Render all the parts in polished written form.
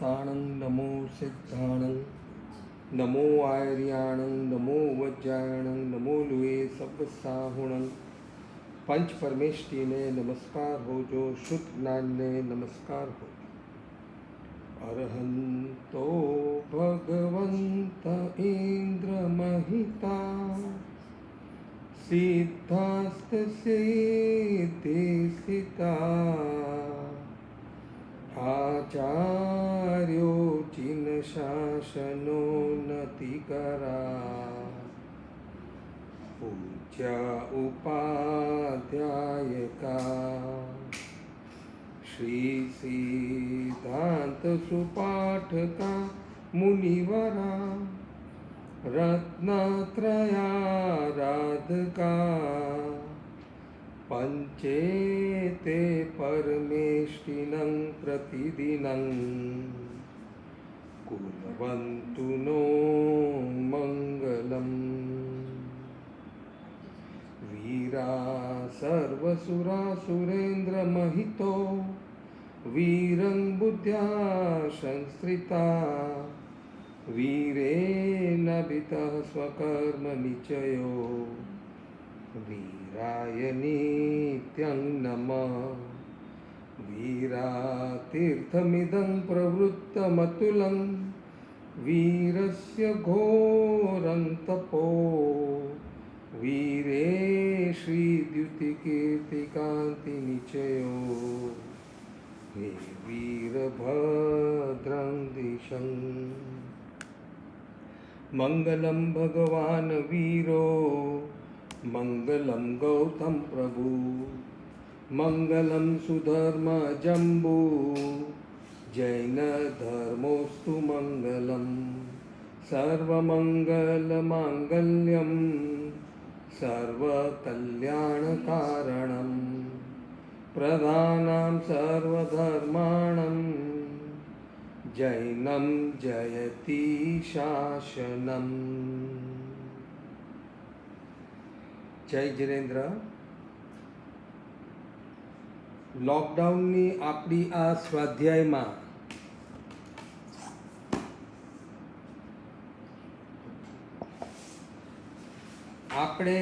ताणं नमो सिद्धाणं नमो आर्याणं नमो वज्रायणं नमो લુએ સબ સાહુણં પંચ પરમેષ્ટિને નમસ્કાર હોજો શુદ્ધ જ્ઞાનને નમસ્કાર હોજો અરહંતો ભગવંત ઇન્દ્ર મહિતા સિદ્ધાસ્ત સિદ્ધિ સિતા આચાર્યો ચિન શાસનો નતિ કરા પૂજ્ય ઉપાધ્યાયકા શ્રી સિદ્ધાંત સુપાઠકા મુનિવરા રત્નત્રયારાધકા પંચેતે પરમેષ્ટિનં પ્રતિદિનં કુર્વન્તુ નો મંગલમ વીરા સર્વસુરા સુરેન્દ્રમહિતો વીરં બુદ્ધ્યા સંસ્ત્રિતા વીરેનભિતઃ સ્વકર્મ નિચયો વીરાય નિત્યં નમઃ વીરાતીર્થમિદં પ્રવૃત્તમતુલં વીરસ્ય ઘોરં તપો વીરે શ્રીદ્યુતિકીર્તિકાંતિ નિચયો હે વીરભદ્રં દિશં મંગલં ભગવાન વીરો મંગલં ગૌતમ પ્રભુ મંગલં સુધર્મ જંબુ જૈન ધર્મોસ્તુ મંગલં સર્વમંગલ માંગલ્યં સર્વકલ્યાણકારણં પ્રધાનાં સર્વધર્માણં જૈનમ જયતિ શાસનમ. જય જીનેન્દ્ર. લોકડાઉનની આપણી આ સ્વાધ્યાયમાં આપણે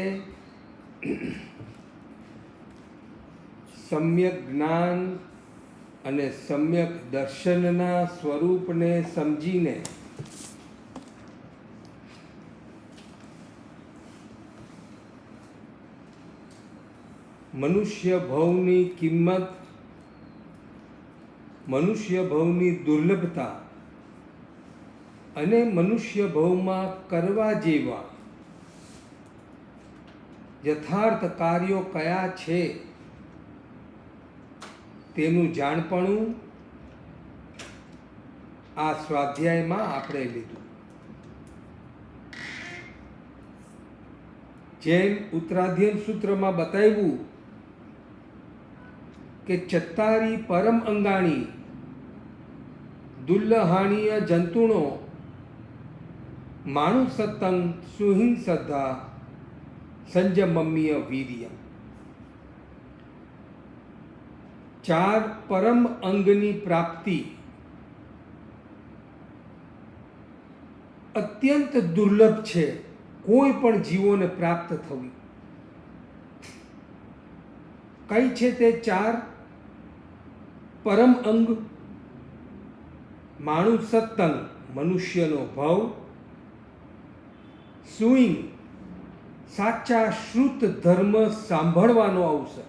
સમ્યક જ્ઞાન અને સમ્યક દર્શનના સ્વરૂપને સમજીને મનુષ્ય ભવની કિંમત, મનુષ્ય ભવની દુર્લભતા અને મનુષ્ય ભવમાં કરવા જેવા યથાર્થ કાર્યો કયા છે તેનું જાણપણું આ સ્વાધ્યાયમાં આપણે લીધું. જેમ ઉત્તરાધ્યયન સૂત્રમાં બતાવ્યું કે ચત્તારી પરમ અંગાણી દુલ્લહાણીય જંતુણો માણુ સત્તંગ સુહિં શ્રદ્ધા સંજમમ્ય વીર્ય. ચાર પરમ અંગની પ્રાપ્તિ અત્યંત દુર્લભ છે, કોઈ પણ જીવોને પ્રાપ્ત થવી. કઈ છે તે ચાર પરમ અંગ? માણુ સત્તંગ મનુષ્યનો ભવ, સુઈંગ સાચા શ્રુત ધર્મ સાંભળવાનો અવસર,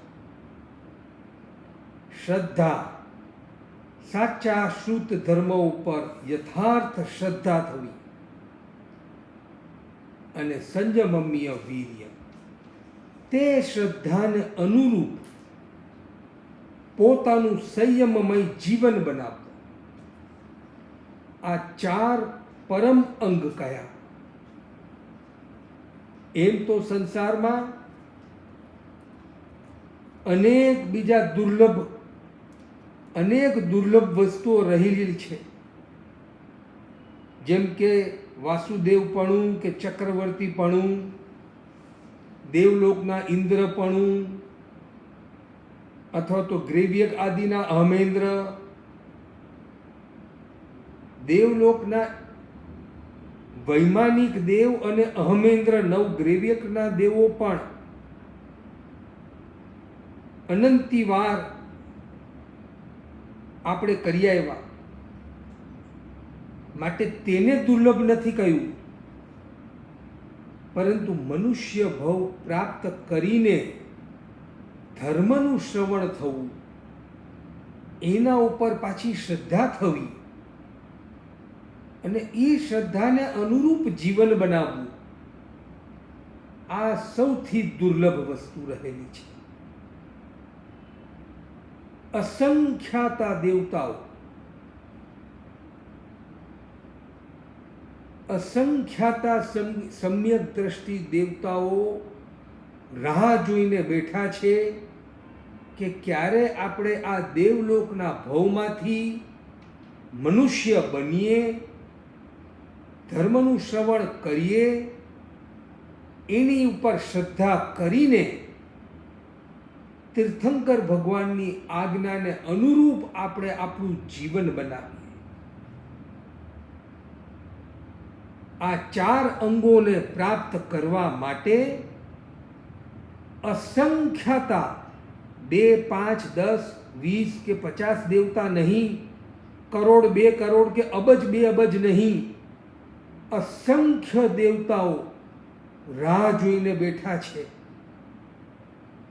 શ્રદ્ધા સાચા શ્રુત ધર્મ ઉપર યથાર્થ શ્રદ્ધા થવી, અને સંજમમ્ય વીર્ય તે શ્રદ્ધાને અનુરૂપ પોતાનું સંયમમય જીવન બનાવવું. આ ચાર પરમ અંગ કયા? એમ તો સંસારમાં અનેક બીજા અનેક દુર્લભ વસ્તુઓ રહેલી છે, જેમ કે વાસુદેવપણું કે ચક્રવર્તીપણું, દેવલોકના ઇન્દ્રપણું, અથવા તો ગ્રેવ્યક આદિના અહમેન્દ્ર, દેવલોકના વૈમાનિક દેવ અને અહમેન્દ્ર નવગ્રેવ્યકના દેવો પણ અનંતી વાર આપણે કરી આવ્યા, માટે તેને દુર્લભ નથી કહ્યું. પરંતુ મનુષ્ય ભવ પ્રાપ્ત કરીને ધર્મનું શ્રવણ થવું, એના ઉપર પાછી શ્રદ્ધા થવી અને એ શ્રદ્ધાને અનુરૂપ જીવન બનાવવું, આ સૌથી દુર્લભ વસ્તુ રહેલી છે. અસંખ્યાતા દેવતાઓ, અસંખ્યાતા સમ્યક દ્રષ્ટિ દેવતાઓ રાહ જોઈને બેઠા છે કે ક્યારે આપણે આ દેવલોકના ભવમાંથી મનુષ્ય બનીએ, ધર્મનું શ્રવણ કરીએ, એની ઉપર શ્રદ્ધા કરીને તીર્થંકર ભગવાનની આજ્ઞાને અનુરૂપ આપણે આપણું જીવન બનાવીએ. આ 4 અંગોને પ્રાપ્ત કરવા માટે અસંખ્યાતા 2, 5, 10, 20 કે 50 દેવતા નહીં, કરોડ 2 કરોડ કે અબજ 2 અબજ નહીં, અસંખ્ય દેવતાઓ રાહ જોઈને બેઠા છે.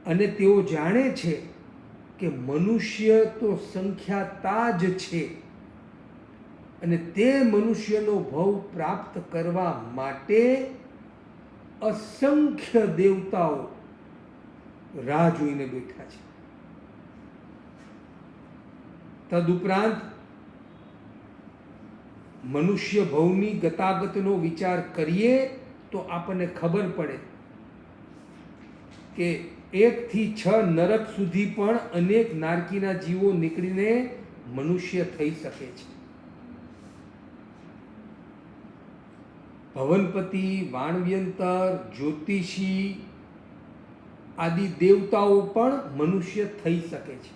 અને તેઓ જાણે છે કે મનુષ્ય તો સંખ્યાતા જ છે અને તે મનુષ્યનો ભવ પ્રાપ્ત કરવા માટે અસંખ્ય દેવતાઓ રાહ જોઈને બેઠા છે. તદુપરાંત મનુષ્ય ભવની ગતાગતનો વિચાર કરીએ તો આપણને ખબર પડે કે 1 થી 6 નરક સુધી પણ અનેક નારકીના જીવો નીકળીને મનુષ્ય થઈ શકે છે. ભવનપતિ, વાણવ્યંતર, જ્યોતિષી આદિ દેવતાઓ પણ મનુષ્ય થઈ શકે છે.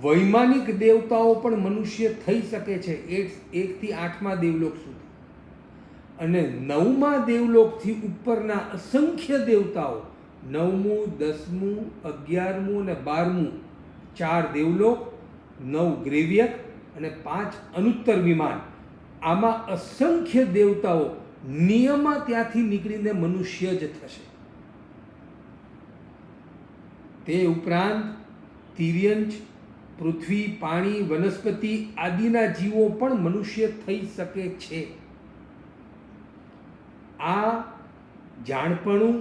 વૈમાનિક દેવતાઓ પણ મનુષ્ય થઈ શકે છે 1 થી 8મા દેવલોક સુધી. અને 9મા દેવલોકથી ઉપરના અસંખ્ય દેવતાઓ, 9મું, 10મું, 11મું અને 12મું 4 દેવલોક, 9 ગ્રેવ્યક અને 5 અનુત્તર વિમાન, આમાં અસંખ્ય દેવતાઓ નિયમમાં ત્યાંથી નીકળીને મનુષ્ય જ થશે. તે ઉપરાંત તિર્યંચ, પૃથ્વી, પાણી, વનસ્પતિ આદિના જીવો પણ મનુષ્ય થઈ શકે છે. આ જાણપણું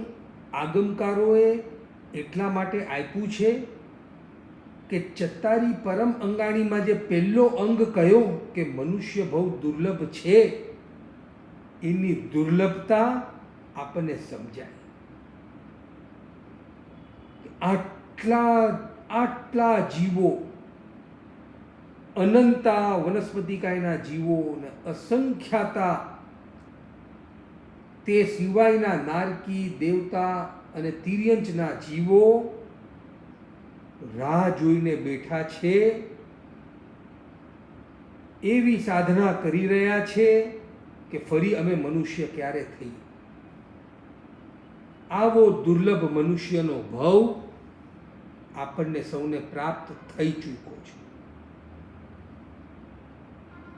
આગમકારોએ એટલા માટે આપ્યું છે કે ચત્તારી પરમ અંગાણીમાં જે પહેલો અંગ કયો કે મનુષ્ય બહુ દુર્લભ છે, એની દુર્લભતા આપણને સમજાય. આટલા જીવો, અનંતા વનસ્પતિકાયના જીવો અને અસંખ્યાતા તે સિવાયના નારકી, દેવતા અને તિર્યંચના જીવો રાહ જોઈને બેઠા છે, એવી સાધના કરી રહ્યા છે કે ફરી અમે મનુષ્ય ક્યારે થઈ. આવો દુર્લભ મનુષ્યનો ભવ આપણને સૌને પ્રાપ્ત થઈ ચૂક્યો છે.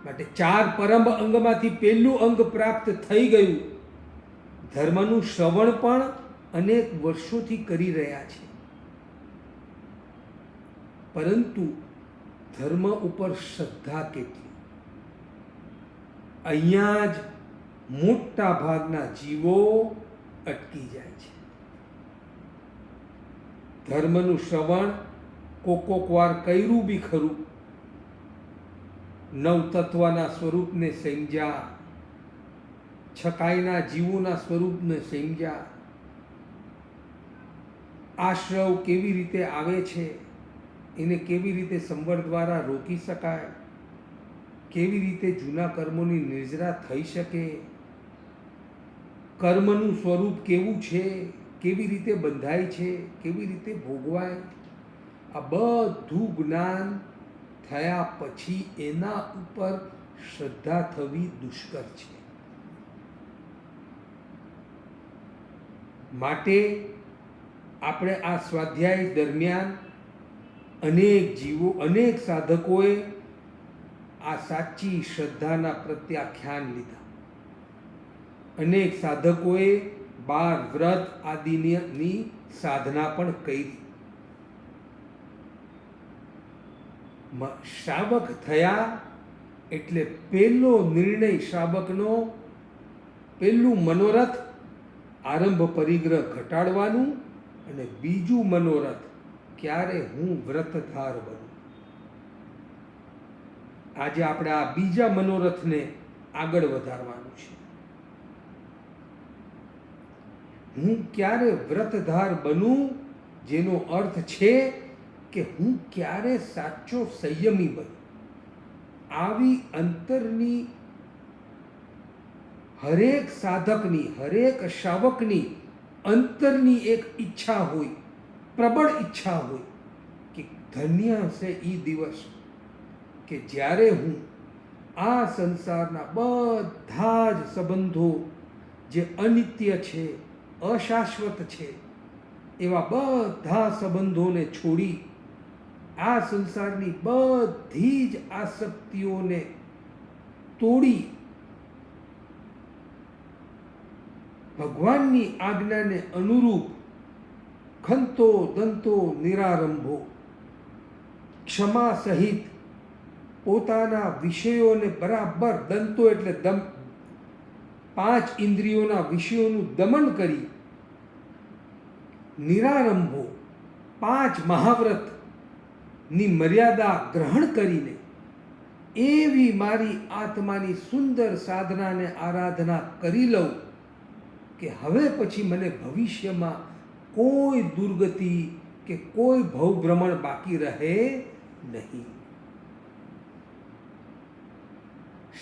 માટે 4 પરમ અંગમાંથી પહેલું અંગ પ્રાપ્ત થઈ ગયું. ધર્મનું શ્રવણ પણ અનેક વર્ષોથી કરી રહ્યા છે, પરંતુ ધર્મ ઉપર શ્રદ્ધા કેટલી? અહીંયા જ મોટા ભાગના જીવો અટકી જાય છે. ધર્મનું શ્રવણ કોક વાર કર્યું બી ખરું, 9 તત્વના સ્વરૂપને સમજ્યા, છકાઈના જીવોના સ્વરૂપને સમજ્યા, આશ્રવ કેવી રીતે આવે છે, એને કેવી રીતે સંવર દ્વારા રોકી શકાય, કેવી રીતે જૂના કર્મોની નિર્જરા થઈ શકે, કર્મનું સ્વરૂપ કેવું છે, કેવી રીતે બંધાય છે, કેવી રીતે ભોગવાય, આ બધું જ્ઞાન થયા પછી એના ઉપર શ્રદ્ધા થવી દુષ્કર છે. માટે આપણે આ સ્વાધ્યાય દરમિયાન અનેક સાધકોએ આ સાચી શ્રદ્ધાના પ્રત્યાખ્યાન લીધા. અનેક સાધકોએ 12 વ્રત આદિની સાધના પણ કરી. શ્રાવક થયા એટલે પહેલો નિર્ણય શ્રાવકનો, પહેલું મનોરથ આરંભ પરિગ્રહ ઘટાડવાનું, અને બીજું મનોરથ ક્યારે હું વ્રતધાર બનું. આજે આપણે આ બીજા મનોરથને આગળ વધારવાનું છે. હું ક્યારે વ્રતધાર બનું, જેનો અર્થ છે કે હું ક્યારે સાચો સંયમી બનું. આવી અંતરની હરેક સાધકની, હરેક શ્રાવકની અંતરની એક ઈચ્છા હોય, પ્રબળ ઈચ્છા હોય કે ધન્ય હશે એ દિવસ કે જ્યારે હું આ સંસારના બધા જ સંબંધો જે અનિત્ય છે, અશાશ્વત છે, એવા બધા સંબંધોને છોડી આ સંસારની બધી જ આસક્તિઓને તોડી ભગવાનની આજ્ઞાને અનુરૂપ ખંતો દંતો નિરારંભો ક્ષમા સહિત પોતાના વિષયોને બરાબર, દંતો એટલે 5 ઇન્દ્રિયોના વિષયોનું દમન કરી, નિરારંભો 5 મહાવ્રતની મર્યાદા ગ્રહણ કરીને એવી મારી આત્માની સુંદર સાધનાને આરાધના કરી લઉં કે હવે પછી મને ભવિષ્યમાં કોઈ દુર્ગતિ કે કોઈ ભવભ્રમણ બાકી રહે નહીં.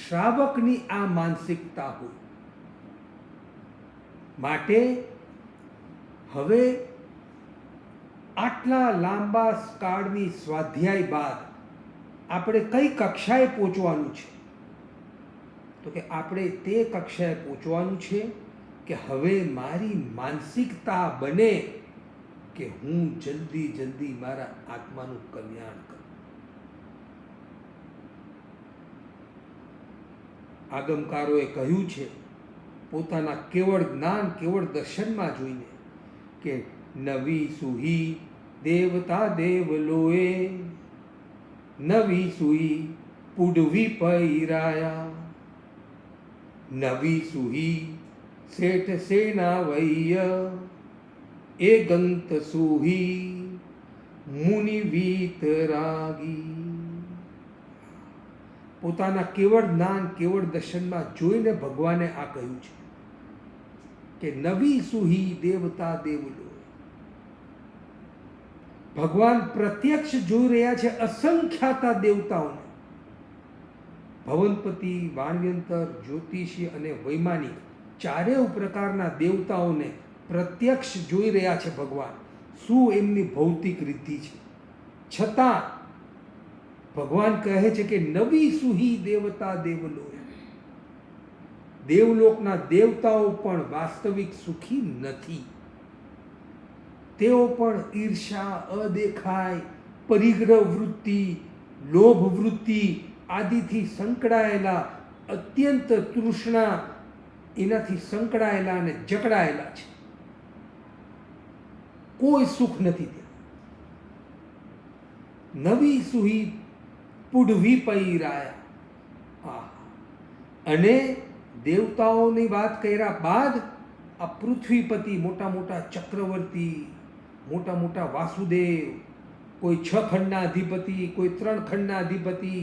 શ્રાવકની આ માનસિકતા હોય. માટે હવે આટલા લાંબા કાળની સ્વાધ્યાય બાદ આપણે કઈ કક્ષાએ પહોંચવાનું છે? તો કે આપણે તે કક્ષાએ પહોંચવાનું છે કે હવે મારી માનસિકતા બને કે હું જલ્દી મારા આત્માનું કલ્યાણ કરું. આગમકારોએ કહ્યું છે પોતાના કેવળ જ્ઞાન, કેવળ દર્શનમાં જોઈને કે નવી સુહી દેવતા દેવલોએ, નવી સુહી પુડવી પૈરાયા, નવી સુહી શેઠ સેના વૈય, એ ગંત સુહી મુનિ વીતરાગી. પોતાના કેવળ જ્ઞાન, કેવળ દર્શનમાં જોઈને ભગવાને આ કહ્યું છે કે નવી સુહી દેવતા દેવલો. ભગવાન પ્રત્યક્ષ જોઈ રહ્યા છે અસંખ્યાતા દેવતાઓને. ભવનપતિ, વાણવ્યંતર, જ્યોતિષી અને વૈમાનિક ચારેય પ્રકારના દેવતાઓને પ્રત્યક્ષ જોઈ રહ્યા છે ભગવાન. શું એમની ભૌતિક રીતિ છે, છતાં ભગવાન કહે છે કે નવી સુહી દેવતા દેવલો. દેવલોકના દેવતાઓ પણ વાસ્તવિક સુખી નથી. તેઓ પણ ઈર્ષા, અદેખાય, પરિગ્રહ વૃત્તિ, લોભ વૃત્તિ આદિથી સંકળાયેલા, અત્યંત તૃષ્ણા એનાથી સંકળાયેલા અને જકડાયેલા છે. કોઈ સુખ નથી ત્યાં. નવી સુહી પુડવી પૈરાયા. અને દેવતાઓની વાત કર્યા બાદ આ પૃથ્વીપતિ, મોટા મોટા ચક્રવર્તી, મોટા મોટા વાસુદેવ, કોઈ 6 ખંડના અધિપતિ, કોઈ 3 ખંડના અધિપતિ,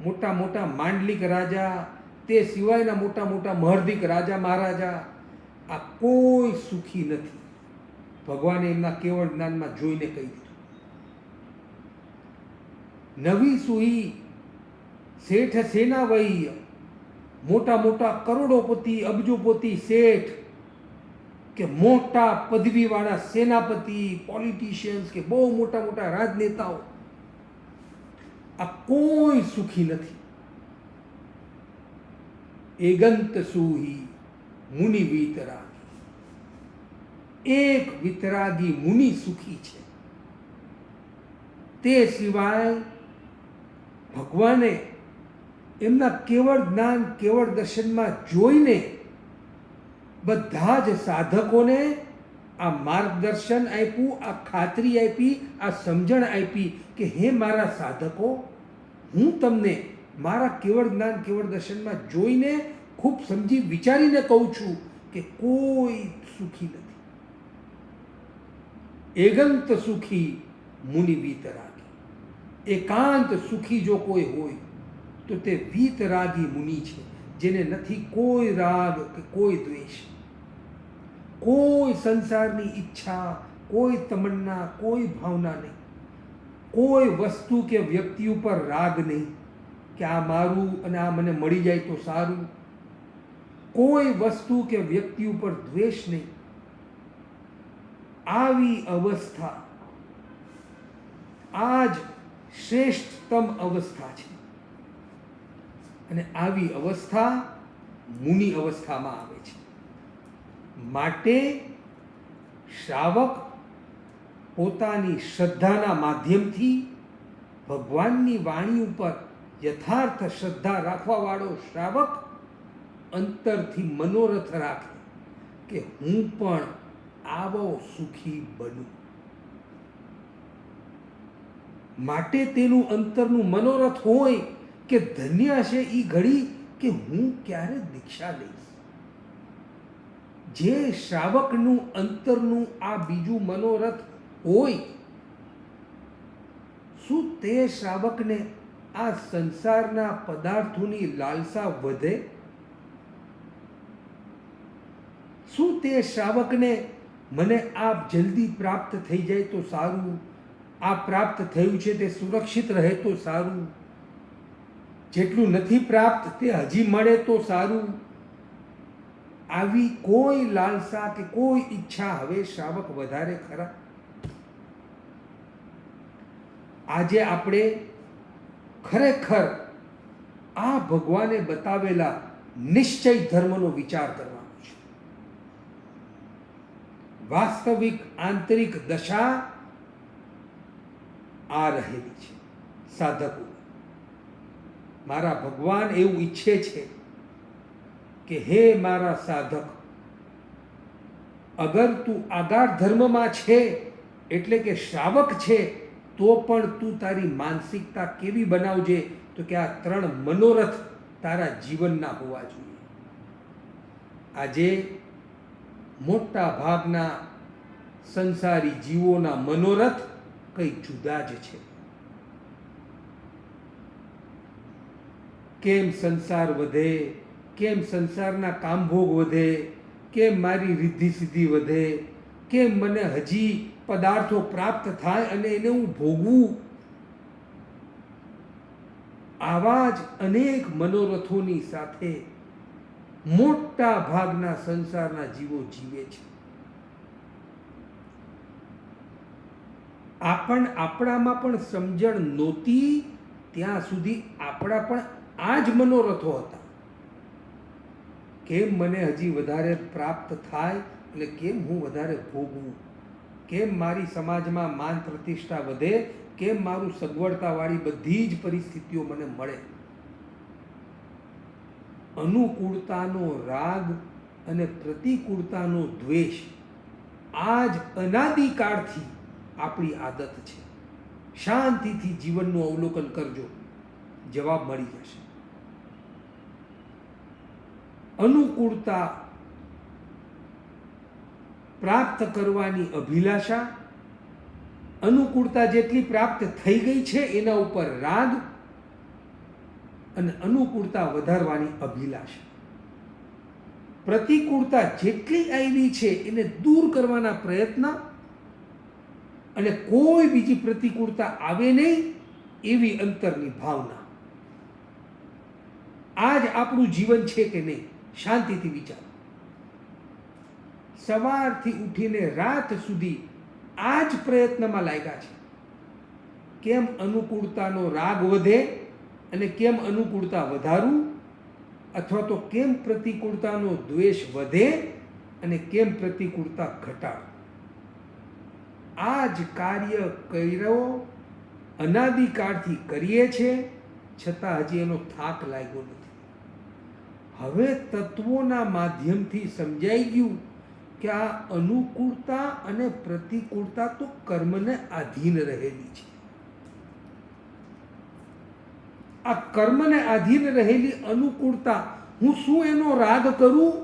મોટા મોટા માંડલિક રાજા, તે સિવાયના મોટા મોટા મહર્ધિક રાજા મહારાજા, આ કોઈ સુખી નથી. ભગવાને એમના કેવળ જ્ઞાનમાં જોઈને કહી દીધું. નવી સુહી શેઠ સેના વૈય, મોટા મોટા કરોડોપતિ, અબજોપતિ શેઠ કે મોટા પદવીવાળા સેનાપતિ, પોલિટિશિયન્સ કે બહુ મોટા મોટા રાજનેતાઓ, આ કોઈ સુખી નથી. એગંત સુહી મુનિ વિતરાગી. એક વિતરાગી મુનિ સુખી છે. તે સિવાય ભગવાને એમના કેવળ જ્ઞાન કેવળ દર્શનમાં જોઈને બધા જ સાધકોને આ માર્ગદર્શન આપ્યું, આ ખાતરી આપી, આ સમજણ આપી કે હે મારા સાધકો, હું તમને મારા કેવળ જ્ઞાન કેવળ દર્શનમાં જોઈને ખૂબ સમજી વિચારીને કહું છું કે કોઈ સુખી નથી. એગંત સુખી મુનિ વીતરાગી. એકાંત સુખી જો કોઈ હોય તો તે વીતરાગી મુનિ છે, જેને નથી કોઈ રાગ કે કોઈ દ્વેષ, કોઈ સંસારની ઈચ્છા, કોઈ તમન્ના, કોઈ ભાવના નહીં, કોઈ વસ્તુ કે વ્યક્તિ ઉપર રાગ નહીં કે આ મારું અને આ મને મળી જાય તો સારું, કોઈ વસ્તુ કે વ્યક્તિ ઉપર દ્વેષ નહીં. આવી અવસ્થા આ જ શ્રેષ્ઠતમ અવસ્થા છે. અને આવી અવસ્થા મુનિ અવસ્થામાં આવે છે. માટે શ્રાવક પોતાની શ્રદ્ધાના માધ્યમથી ભગવાનની વાણી ઉપર યથાર્થ શ્રદ્ધા રાખવાવાળો શ્રાવક અંતરથી મનોરથ રાખે કે હું પણ આવો સુખી બનું. માટે તેનું અંતરનું મનોરથ હોય કે ધન્ય હશે એ ઘડી કે હું ક્યારે દીક્ષા લઈશ. જે શ્રાવકનું અંતરનું આ બીજું મનોરથ હોય, શું તે શ્રાવકને આ સંસારના પદાર્થોની લાલસા વધે? શું તે શ્રાવકને મને આ જલ્દી પ્રાપ્ત થઈ જાય તો સારું, આ પ્રાપ્ત થયું છે તે સુરક્ષિત રહે તો સારું, જેટલું નથી પ્રાપ્ત તે હજી મળે તો સારું, આવી કોઈ લાલસા કે કોઈ ઈચ્છા હવે શ્રાવક વધારે ખરા? આજે આપણે ખરેખર આ ભગવાને બતાવેલા નિશ્ચય ધર્મનો વિચાર કરવાનો છે. વાસ્તવિક આંતરિક દશા આ રહેલી છે. સાધકો, મારા ભગવાન એવું ઈચ્છે છે કે હે મારા સાધક, અગર તું આગાર ધર્મમાં છે એટલે કે શ્રાવક છે તો પણ તું તારી માનસિકતા કેવી બનાવજે તો કે આ 3 મનોરથ તારા જીવનના હોવા જોઈએ. આજે મોટા ભાગના સંસારી જીવોના મનોરથ કંઈ જુદા જ છે. કેમ સંસાર વધે, કેમ સંસારના કામભોગ વધે, કેમ મારી રિદ્ધિ સિદ્ધિ વધે, કેમ મને હજી પદાર્થો પ્રાપ્ત થાય અને એને હું ભોગવું. આવા જ અનેક મનોરથોની સાથે મોટા ભાગના સંસારના જીવો જીવે છે. આપણામાં પણ સમજણ નહોતી ત્યાં સુધી આપણા પણ આ જ મનોરથો હતા. કેમ મને હજી વધારે પ્રાપ્ત થાય એટલે કેમ હું વધારે ભોગવું, કેમ મારી સમાજમાં માન પ્રતિષ્ઠા વધે, કેમ મારું સગવડતાવાળી બધી જ પરિસ્થિતિઓ મને મળે. અનુકૂળતાનો રાગ અને પ્રતિકૂળતાનો દ્વેષ આ જ અનાદિકાળથી આપણી આદત છે. શાંતિથી જીવનનું અવલોકન કરજો, જવાબ મળી જશે. અનુકૂળતા પ્રાપ્ત કરવાની અભિલાષા, અનુકૂળતા જેટલી પ્રાપ્ત થઈ ગઈ છે એના ઉપર રાગ અને અનુકૂળતા વધારવાની અભિલાષા. પ્રતિકૂળતા જેટલી આવી છે એને દૂર કરવાના પ્રયત્ન અને કોઈ બીજી પ્રતિકૂળતા આવે નહીં એવી અંતરની ભાવના. આ જ આપણું જીવન છે કે નહીં? શાંતિથી વિચારો. સવારથી ઉઠીને રાત સુધી આ જ પ્રયત્નમાં લાગ્યા છે. કેમ અનુકૂળતાનો રાગ વધે અને કેમ અનુકૂળતા વધારું અથવા તો કેમ પ્રતિકૂળતાનો દ્વેષ વધે અને કેમ પ્રતિકૂળતા ઘટાડે. આ જ કાર્ય કર્યો અનાદિકાળથી કરીએ છે, છતાં હજી એનો થાક લાગ્યો નથી. હવે તત્વોના માધ્યમથી સમજાઈ ગયું કે આ અનુકૂળતા અને પ્રતિકૂળતા તો કર્મને આધીન રહેલી છે. આ કર્મને આધીન રહેલી અનુકૂળતા, હું શું એનો રાગ કરું?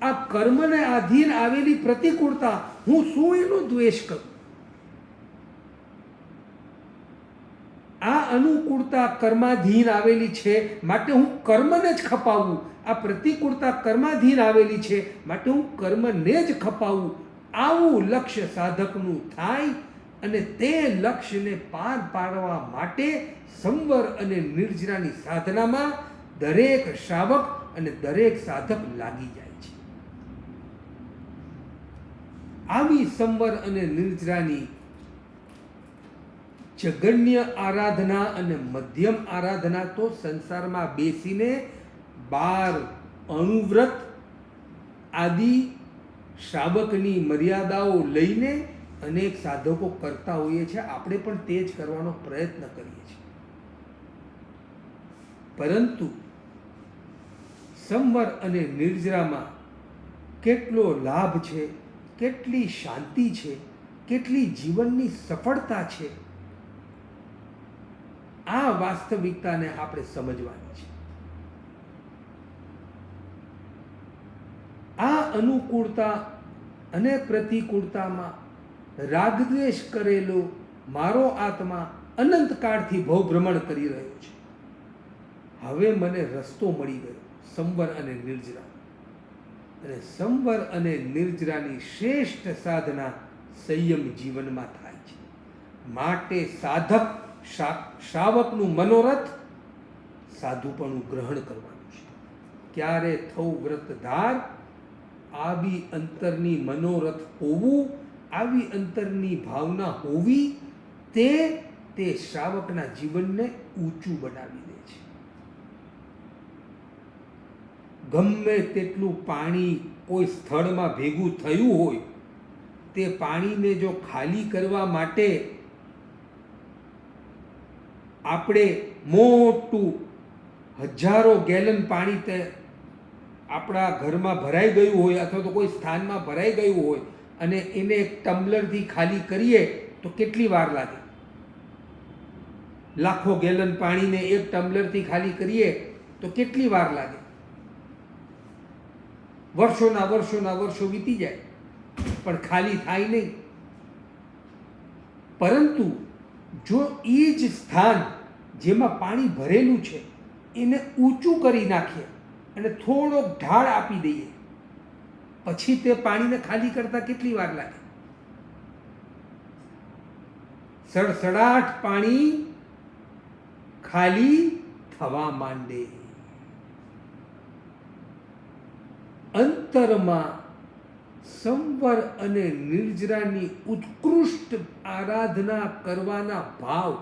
આ કર્મને આધીન આવેલી પ્રતિકૂળતા, હું શું એનો દ્વેષ કરું? આ અનુકૂળતા કર્માધીન આવેલી છે માટે હું કર્મને જ ખપાવું. આ પ્રતિકૂળતા કર્માધીન આવેલી છે માટે હું કર્મને જ ખપાવું. આવું લક્ષ્ય સાધકનું થાય અને તે લક્ષ્યને પાર પાડવા માટે સંવર અને નિર્જરાની સાધનામાં દરેક શ્રાવક અને દરેક સાધક લાગી જાય છે. આવી સંવર અને નિર્જરાની જગન્ય આરાધના અને મધ્યમ આરાધના તો સંસારમાં બેસીને 12 અણુવ્રત આદિ શ્રાવકની મર્યાદાઓ લઈને અનેક સાધકો કરતા હોઈએ છીએ. આપણે પણ તે જ કરવાનો પ્રયત્ન કરીએ છીએ. પરંતુ સંવર અને નિર્જરામાં કેટલો લાભ છે, કેટલી શાંતિ છે, કેટલી જીવનની સફળતા છે, આ વાસ્તવિકતાને આપણે સમજવાની છે. આ અનુકૂળતા અને પ્રતિકૂળતામાં રાગદ્વેષ કરેલો મારો આત્મા અનંતકાળથી ભવભ્રમણ કરી રહ્યો છે. હવે મને રસ્તો મળી ગયો સંવર અને નિર્જરા. અને સંવર અને નિર્જરાની શ્રેષ્ઠ સાધના સંયમ જીવનમાં થાય છે. માટે સાધક શ્રાવકનું મનોરથ સાધુપણું ગ્રહણ કરવાનું છે. ક્યારે થવું વ્રતધાર? આવી અંતરની મનોરથ હોવું, આવી અંતરની ભાવના હોવી, તે શ્રાવકના જીવનને ઊંચું બનાવી દે છે. ગમે તેટલું પાણી કોઈ સ્થળમાં ભેગું થયું હોય, તે પાણીને જો ખાલી કરવા માટે આપણે મોટું હજારો ગેલન પાણી તે આપણા ઘરમાં ભરાઈ ગયું હોય અથવા તો કોઈ સ્થાનમાં ભરાઈ ગયું હોય અને એને એક ટમ્બલરથી ખાલી કરીએ તો કેટલી વાર લાગે? લાખો ગેલન પાણીને એક ટમ્બલરથી ખાલી કરીએ તો કેટલી વાર લાગે? વર્ષો વીતી જાય પણ ખાલી થાય નહીં. પરંતુ જો એ જ સ્થાન જેમાં પાણી ભરેલું છે એને ઊંચું કરી નાખીએ અને થોડોક ઢાળ આપી દઈએ, પછી તે પાણીને ખાલી કરતા કેટલી વાર લાગે? સડસડાટ પાણી ખાલી થવા માંડે. અંતરમાં સંવર અને નિર્જરાની ઉત્કૃષ્ટ આરાધના કરવાના ભાવ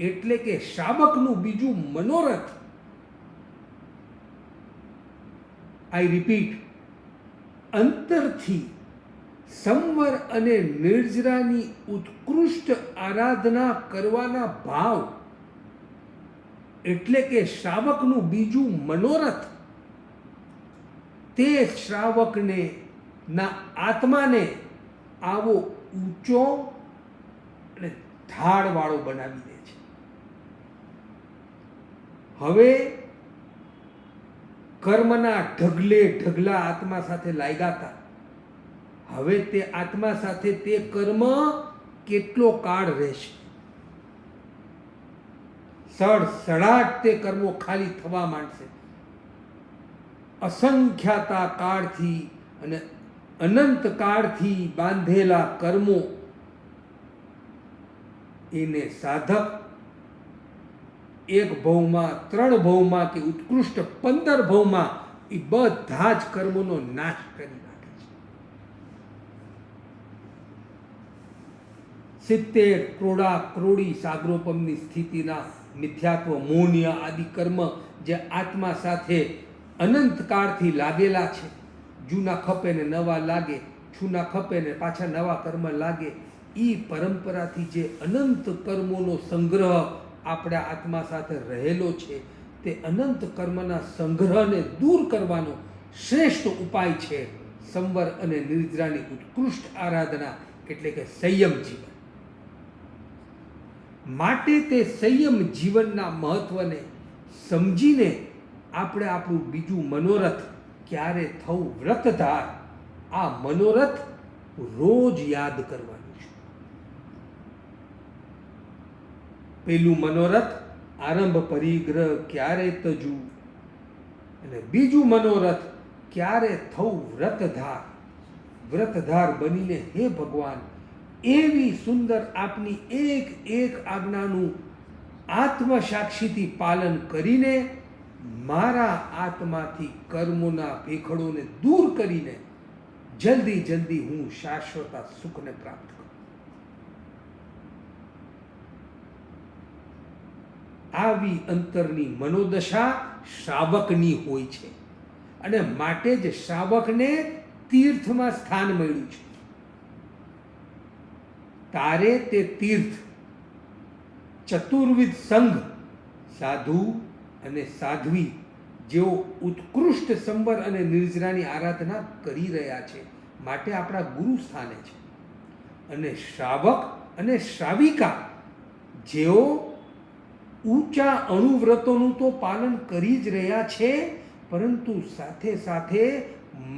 એટલે કે શ્રાવકનું બીજું મનોરથ, આઈ રિપીટ, અંતરથી સંવર અને નિર્જરાની ઉત્કૃષ્ટ આરાધના કરવાના ભાવ એટલે કે શ્રાવકનું બીજું મનોરથ, તે શ્રાવકને ના આત્માને આવો ઊંચો અને ઢાળવાળો બનાવી દે છે. હવે કર્મના ઢગલા આત્મા સાથે લાગ્યા હતા. હવે તે આત્મા સાથે તે કર્મ કેટલો કાળ રહેશે? સડસડાટ તે કર્મો ખાલી થવા માંડશે. અસંખ્યાતા કાળથી અને અનંત કાળથી બાંધેલા કર્મો એને સાધક એક ભવમાં, 3 ભવમાં કે ઉત્કૃષ્ટ 15 ભવમાં એ બધા જ કર્મોનો નાશ કરી નાખે છે. 70 ક્રોડા ક્રોડી સાગરોપમની સ્થિતિના મિથ્યાત્વ, મૌન્ય આદિ કર્મ જે આત્મા સાથે અનંતકાળથી લાગેલા છે. જૂના ખપે ને નવા લાગે, છૂના ખપે ને પાછા નવા કર્મ લાગે. એ પરંપરાથી જે અનંત કર્મોનો સંગ્રહ આપણા આત્મા સાથે રહેલો છે, તે અનંત કર્મના સંગ્રહને દૂર કરવાનો શ્રેષ્ઠ ઉપાય છે સંવર અને નિર્જરાની ઉત્કૃષ્ટ આરાધના, એટલે કે સંયમ જીવન. માટે તે સંયમ જીવનના મહત્વને સમજીને આપણે આપણું બીજું મનોરથ ક્યારે થવું વ્રતધાર, આ મનોરથ રોજ યાદ કરવાનું છે. પેલું મનોરથ આરંભ પરિગ્રહ ક્યારે તજું, અને બીજું મનોરથ ક્યારે થવું વ્રતધાર. વ્રતધાર બનીને હે ભગવાન, એવી સુંદર આપની એક એક આજ્ઞાનું આત્મસાક્ષીથી પાલન કરીને મારા આત્માથી કર્મોના ભેખડોને દૂર કરીને જલ્દી જલ્દી હું શાશ્વત સુખને પ્રાપ્ત કરું. આવી અંતરની મનોદશા શ્રાવકની હોય છે, અને માટે જ શ્રાવકને તીર્થમાં સ્થાન મળ્યું છે. તારે તે તીર્થ ચતુર્વિધ સંઘ સાધુ અને સાધ્વી જેઓ ઉત્કૃષ્ટ સંવર અને નિર્જરાની આરાધના કરી રહ્યા છે, માટે આપણા ગુરુ સ્થાને છે. અને શ્રાવક અને શ્રાવિકા જેઓ ઊંચા અણુવ્રતોનું તો પાલન કરી જ રહ્યા છે, પરંતુ સાથે સાથે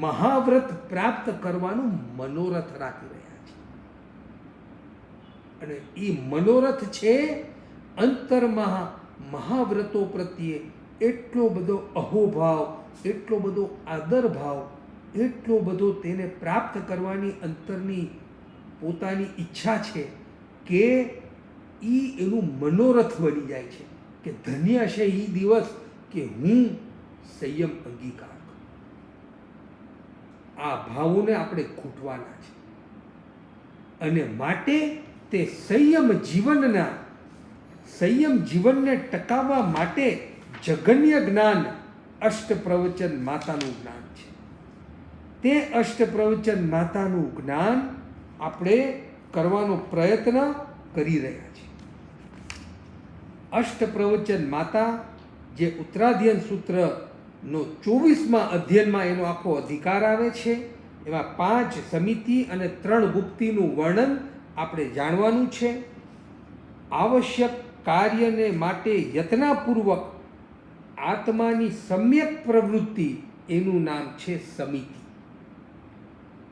મહાવ્રત પ્રાપ્ત કરવાનું મનોરથ રાખી રહ્યા છે. અને એ મનોરથ છે અંતરમાં મહાવ્રતો પ્રત્યે એટલો બધો અહોભાવ, એટલો બધો આદર ભાવ, એટલો બધો તેને પ્રાપ્ત કરવાની અંતરની પોતાની ઈચ્છા છે કે એનું મનોરથ બની જાય છે કે ધન્ય છે એ દિવસ કે હું સંયમ અંગીકાર કરું. આ ભાવોને આપણે ખૂટવાના છે, અને માટે તે સંયમ જીવનને ટકાવવા માટે જગન્ય જ્ઞાન અષ્ટપ્રવચન માતાનું જ્ઞાન છે. તે અષ્ટપ્રવચન માતાનું જ્ઞાન આપણે કરવાનો પ્રયત્ન કરી રહ્યા છીએ. અષ્ટપ્રવચન માતા જે ઉત્તરાધ્યયન સૂત્રનો 24મા અધ્યયનમાં એનો આખો અધિકાર આવે છે, એમાં 5 સમિતિ અને 3 ગુપ્તિનું વર્ણન આપણે જાણવાનું છે. આવશ્યક કાર્યને માટે યત્નપૂર્વક આત્માની સમ્યક પ્રવૃત્તિ, એનું નામ છે સમિતિ.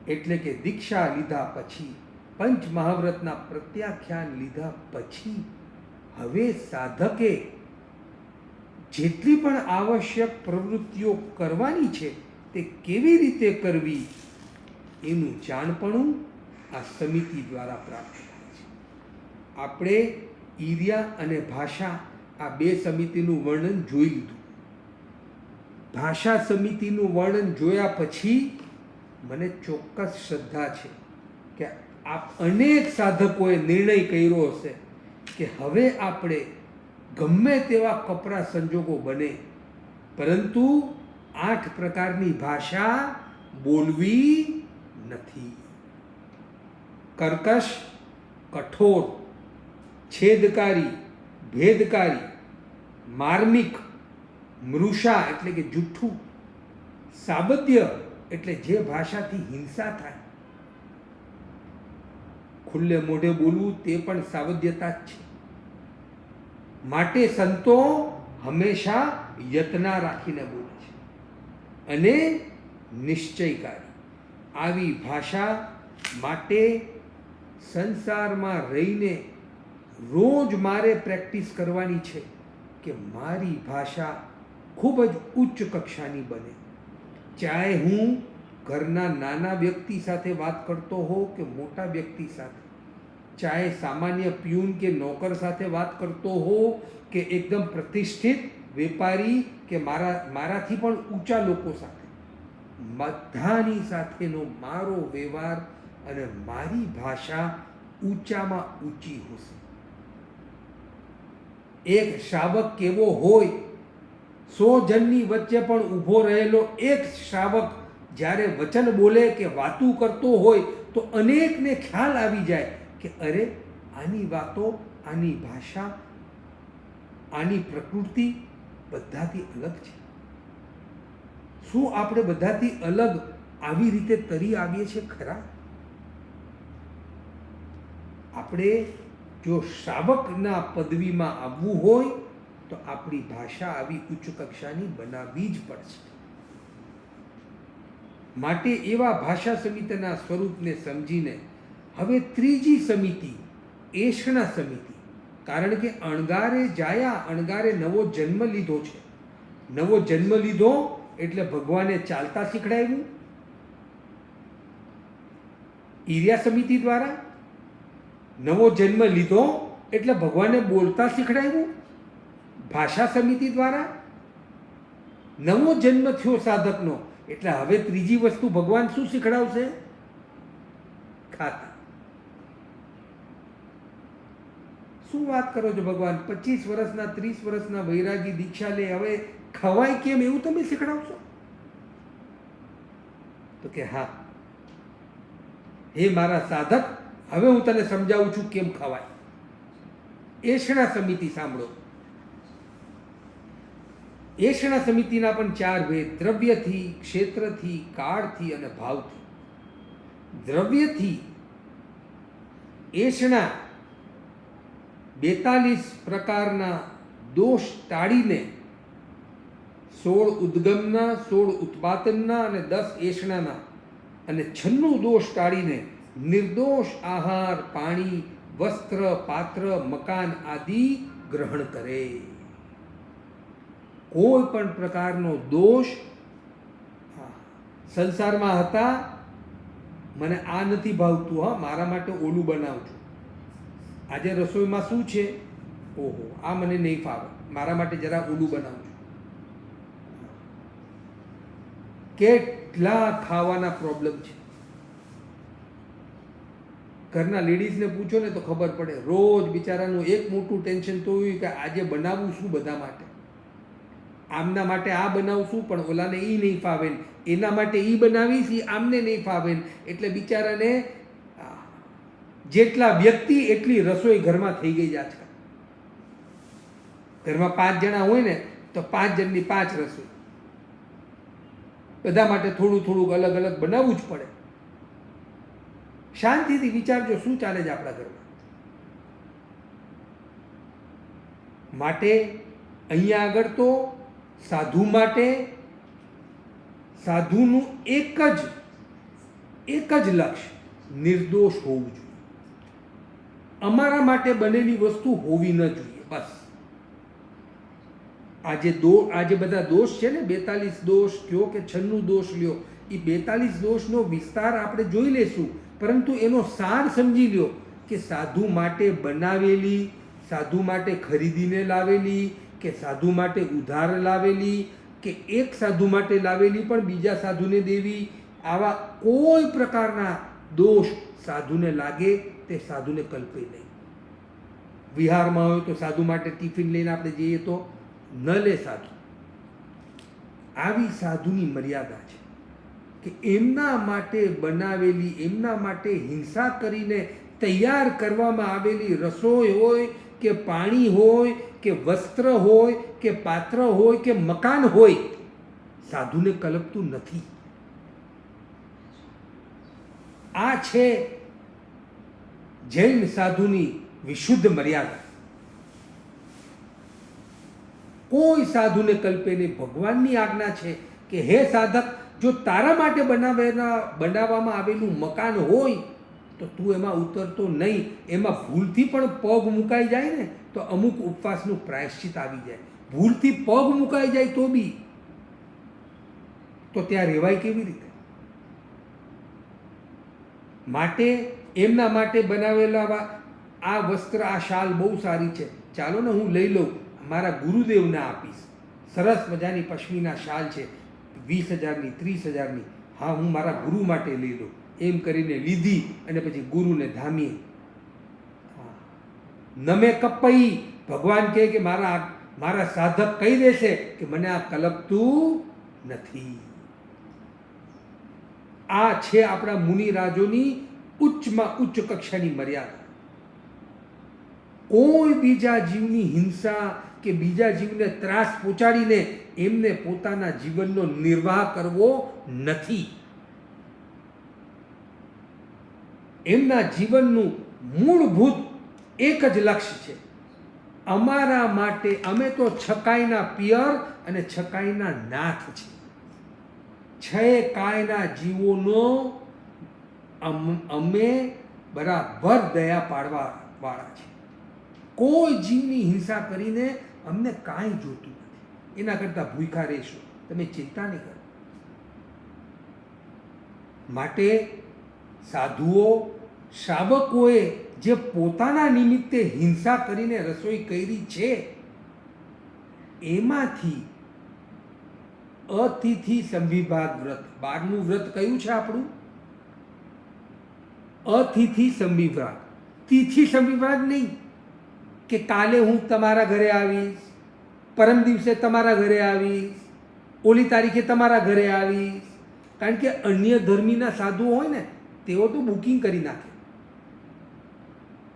એટલે કે દીક્ષા લીધા પછી, પંચ મહાવ્રતના પ્રત્યાખ્યાન લીધા પછી હવે સાધકે જેટલી પણ આવશ્યક પ્રવૃત્તિઓ કરવાની છે તે કેવી રીતે કરવી એનું જાણપણું આ સમિતિ દ્વારા પ્રાપ્ત થાય છે. આપણે ઈર્યા અને ભાષા આ 2 સમિતિનું વર્ણન જોઈ લીધું. ભાષા સમિતિનું વર્ણન જોયા પછી મને ચોક્કસ શ્રદ્ધા છે કે અનેક સાધકોએ નિર્ણય કર્યો હશે કે હવે આપણે ગમે તેવા કપરા સંજોગો બને, પરંતુ 8 પ્રકારની ભાષા બોલવી નથી. કર્કશ, કઠોર, છેદકારી, ભેદકારી, માર્મિક, મૃષા એટલે કે જુઠ્ઠું, સાબદ્ય એટલે જે ભાષાથી હિંસા થાય. ખુલ્લે મોઢે બોલવું તે પણ સાવધ્યતા જ છે. માટે સંતો હંમેશા યત્ના રાખીને બોલે છે. અને નિશ્ચયકારી આવી ભાષા માટે સંસારમાં રહીને રોજ મારે પ્રેક્ટિસ કરવાની છે કે મારી ભાષા ખૂબ જ ઉચ્ચ કક્ષાની બને. ચાહે હું ઘરના નાના વ્યક્તિ સાથે વાત કરતો હોઉં કે મોટા વ્યક્તિ સાથે, ચાહે સામાન્ય પ્યુન કે નોકર સાથે વાત કરતો હોઉં કે એકદમ પ્રતિષ્ઠિત વેપારી કે મારાથી પણ ઊંચા લોકો સાથે, બધાની સાથેનો મારો વ્યવહાર અને મારી ભાષા ઊંચામાં ઊંચી હશે. એક શ્રાવક કેવો હોય, 100 જણની વચ્ચે પણ ઊભો રહેલો એક શ્રાવક જ્યારે વચન બોલે કે વાતું કરતો હોય તો અનેકને ખ્યાલ આવી જાય કે અરે આની વાતો, આની ભાષા, આની પ્રકૃતિ બધાથી અલગ છે. શું આપણે બધાથી અલગ આવી રીતે તરી આવીએ છીએ ખરા? આપણે જો શ્રાવકના પદવીમાં આવવું હોય તો આપણી ભાષા આવી ઉચ્ચ કક્ષાની બનાવવી જ પડશે. માટે એવા ભાષા સમિતિના સ્વરૂપને સમજીને હવે ત્રીજી સમિતિ એષણા સમિતિ, કારણ કે અણગારે જાયા, અણગારે નવો જન્મ લીધો છે. નવો જન્મ લીધો એટલે ભગવાને ચાલતા શીખડાવ્યું ઈર્યા સમિતિ દ્વારા. નવો જન્મ લીધો એટલે ભગવાને બોલતા શીખડાવ્યું ભાષા સમિતિ દ્વારા. નવો જન્મ થયો સાધકનો એટલે હવે ત્રીજી વસ્તુ ભગવાન શું શીખડાવશે? ખાતા. શું વાત કરો છો ભગવાન? 25 વર્ષના 30 વર્ષના વૈરાગી દીક્ષા લે, હવે ખવાય કેમ એવું તમે શીખડાવશો? તો કે હા, હે મારા સાધક, હવે હું તને સમજાવું છું કેમ ખવાય. એષણા સમિતિ સાંભળો. એષણા સમિતિના પણ 4 ભેદ: દ્રવ્યથી, ક્ષેત્રથી, કાળથી અને ભાવથી. દ્રવ્યથી એષણા 42 પ્રકારના દોષ ટાળીને 16 ઉદ્ગમના, 16 ઉત્પાદનના અને 10 એષણાના અને 96 દોષ ટાળીને નિર્દોષ આહાર, પાણી, વસ્ત્ર, પાત્ર, મકાન આદિ ગ્રહણ કરે. કોઈ પણ પ્રકારનો દોષ સંસારમાં હતા, મને આ નથી ભાવતું, હા મારા માટે ઓલું બનાવજો. આજે રસોઈમાં શું છે? ઓહો, આ મને નહીં ફાવે, મારા માટે જરા ઓલું બનાવજો. કેટલા ખાવાના પ્રોબ્લેમ છે. ઘરના લેડીઝને પૂછો ને તો ખબર પડે. રોજ બિચારાનું એક મોટું ટેન્શન તો હોય કે આજે બનાવવું શું બધા માટે. આમના માટે આ બનાવશું પણ ઓલાને એ નહીં ફાવે, એના માટે એ બનાવીશ એ આમને નહીં ફાવે. એટલે બિચારાને જેટલા વ્યક્તિ એટલી રસોઈ ઘરમાં થઈ ગઈ છે આજકાલ. ઘરમાં 5 જણા હોય ને તો 5 જણની 5 રસોઈ. બધા માટે થોડું થોડુંક અલગ અલગ બનાવવું જ પડે. શાંતિથી વિચારજો શું ચાલે છે આપણા ઘરમાં. માટે અહીંયા આગળ તો સાધુ માટે સાધુનું એક જ લક્ષ્ય નિર્દોષ હોવું જોઈએ. અમારા માટે બનેલી વસ્તુ હોવી ન જોઈએ, બસ. આજે બધા દોષ છે ને, 42 દોષ કયો કે 96 દોષ લ્યો, એ 42 દોષનો વિસ્તાર આપણે જોઈ લેશું, પરંતુ એનો સાર સમજી લ્યો કે સાધુ માટે બનાવેલી, સાધુ માટે ખરીદીને લાવેલી, કે સાધુ માટે ઉધાર લાવેલી, કે એક સાધુ માટે લાવેલી પણ બીજા સાધુને દેવી, આવા કોઈ પ્રકારના દોષ સાધુને લાગે તે સાધુને કલ્પે નહીં. વિહારમાં હોય તો સાધુ માટે ટિફિન લઈને આપણે જઈએ તો ન લે સાધુ. આવી સાધુની મર્યાદા છે કે એમના માટે બનાવેલી, એમના માટે હિંસા કરીને તૈયાર કરવામાં આવેલી રસોઈ હોય કે પાણી હોય કે વસ્ત્ર હોય કે પાત્ર હોય કે મકાન હોય, સાધુને કલ્પતું નથી. આ છે જૈન સાધુની વિશુદ્ધ મર્યાદા. કોઈ સાધુને કલ્પે નહીં. ભગવાનની આજ્ઞા છે કે હે સાધક, જો તારા માટે બનાવવામાં આવેલું મકાન હોય તો તું એમાં ઉતરતો નહીં. એમાં ભૂલથી પણ પગ મુકાઈ જાય ને તો અમુક ઉપવાસનું પ્રાયશ્ચિત આવી જાય. ભૂલથી પગ મુકાઈ જાય તો બી તો ત્યાં રહેવાય કેવી રીતે? માટે એમના માટે બનાવેલા આ વસ્ત્ર, આ શાલ બહુ સારી છે, ચાલો ને હું લઈ લઉં, મારા ગુરુદેવને આપીશ. સરસ મજાની પશ્મિના શાલ છે, 20,000ની 30,000ની, હા હું મારા ગુરુ માટે લઈ લઉં. એમ કરીને લીધી અને પછી ગુરુને ધામીએ. નમે કપઈ, ભગવાન કહે કે મારા મારા સાધક કહી દેશે કે મને આ કલપતું નથી. આ છે આપણા મુનિરાજોની ઉચ્ચમાં ઉચ્ચ કક્ષાની મર્યાદા. કોઈ બીજા જીવની હિંસા કે બીજા જીવને ત્રાસ પહોંચાડીને એમને પોતાના જીવનનો નિર્વાહ કરવો નથી. એમના જીવનનું મૂળભૂત એક જ લક્ષ્ય છે, અમારા માટે અમે તો છકાઈના પિયર અને છકાઈના નાથ છે. છ કાયના જીવોનો અમે બરાબર દયા પાડવા વાળા છે. કોઈ જીવની હિંસા કરીને અમને કાંઈ જોતું નથી. એના કરતાં ભૂખ્યા રહેશો, તમે ચિંતા નહીં કરો. માટે સાધુઓ શ્રાવકોએ જે પોતાના નિમિત્તે હિંસા કરીને રસોઈ કરી છે એમાંથી અતિથિ સંવિભાગ વ્રત, 12મું વ્રત કયું છે આપણું? અતિથિ સંવિભાગ. તિથિ સંવિભાગ નહીં કે કાલે હું તમારા ઘરે આવીશ, પરમ દિવસે તમારા ઘરે આવીશ, ઓલી તારીખે તમારા ઘરે આવીશ. કારણ કે અન્ય ધર્મીના સાધુઓ હોય ને તેઓ તો બુકિંગ કરી નાખે,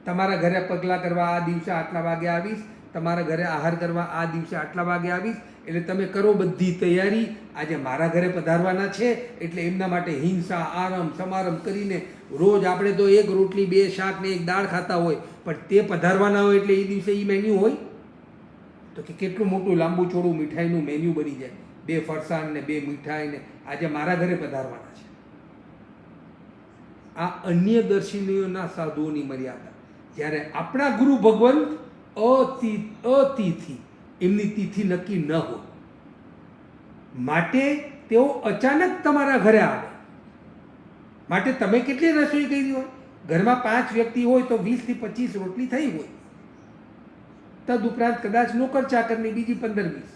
તમારા ઘરે પગલાં કરવા આ દિવસે આટલા વાગે આવીશ, તમારા ઘરે આહાર કરવા આ દિવસે આટલા વાગે આવીશ. એટલે તમે કરો બધી તૈયારી, આજે મારા ઘરે પધારવાના છે એટલે એમના માટે હિંસા આરામ સમારંભ કરીને રોજ આપણે તો એક રોટલી 2 શાક ને 1 દાળ ખાતા હોય, પણ તે પધારવાના હોય એટલે એ દિવસે એ મેન્યુ હોય તો કે કેટલું મોટું લાંબુ ચોડું મીઠાઈનું મેન્યુ બની જાય, 2 ફરસાણ ને 2 મીઠાઈ ને આજે મારા ઘરે પધારવાના છે. આ અન્ય દર્શનીયોના સાધુઓની મર્યાદા. જ્યારે આપણા ગુરુ ભગવંત અતિથિ, એમની તિથિ નક્કી ન હોય, માટે તેઓ અચાનક તમારા ઘરે આવે. માટે તમે કેટલી રસોઈ કરી હોય, ઘરમાં 5 વ્યક્તિ હોય તો 20 થી 25 રોટલી થઈ હોય, તદુપરાંત કદાચ નોકર ચાકરની બીજી 15-20.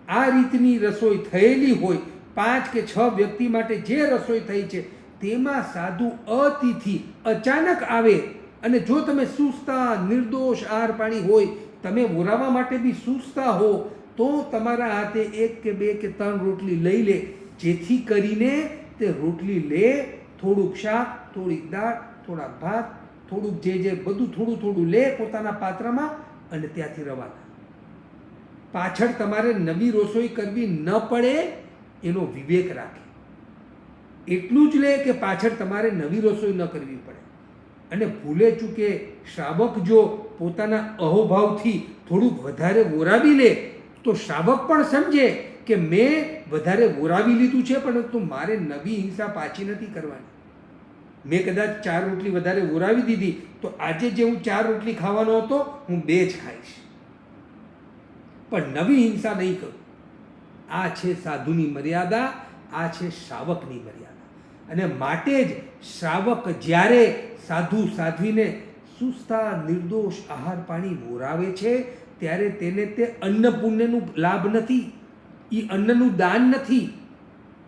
આ રીતની રસોઈ થયેલી હોય, 5 કે 6 વ્યક્તિ માટે જે રસોઈ થઈ છે તેમાં સાધુ અતિથિ અચાનક આવે અને જો તમે સુસ્તા નિર્દોષ આહાર પાણી હોય, તમે બોરાવા માટે બી સુસ્તા હો, તો તમારા હાથે 1 કે 2 કે 3 રોટલી લઈ લે, જેથી કરીને તે રોટલી લે, થોડુંક શાક, થોડીક દાળ, થોડાક ભાત, થોડુંક જે બધું થોડું થોડું લે પોતાના પાત્રમાં અને ત્યાંથી રવાના. પાછળ તમારે નવી રસોઈ કરવી ન પડે એનો વિવેક રાખે. એટલું જ લે કે પાછળ તમારે નવી રસોઈ ન કરવી પડે. અને ભૂલે ચૂકે શ્રાવક જો પોતાના અહોભાવથી થોડુંક વધારે વોરાવી લે તો શ્રાવક પણ સમજે કે મેં વધારે વોરાવી લીધું છે, પરંતુ મારે નવી હિંસા પાછી નથી કરવાની. મેં કદાચ 4 રોટલી વધારે વોરાવી દીધી તો આજે જે હું 4 રોટલી ખાવાનો હતો હું 2 જ ખાઈશ, પણ નવી હિંસા નહીં કરું. આ છે સાધુની મર્યાદા, આ છે શ્રાવકની મર્યાદા. અને માટે જ શ્રાવક જ્યારે સાધુ સાધ્વીને સુસ્તા નિર્દોષ આહાર પાણી વોરાવે છે ત્યારે તેને તે અન્ન પુણ્યનું લાભ નથી, એ અન્નનું દાન નથી.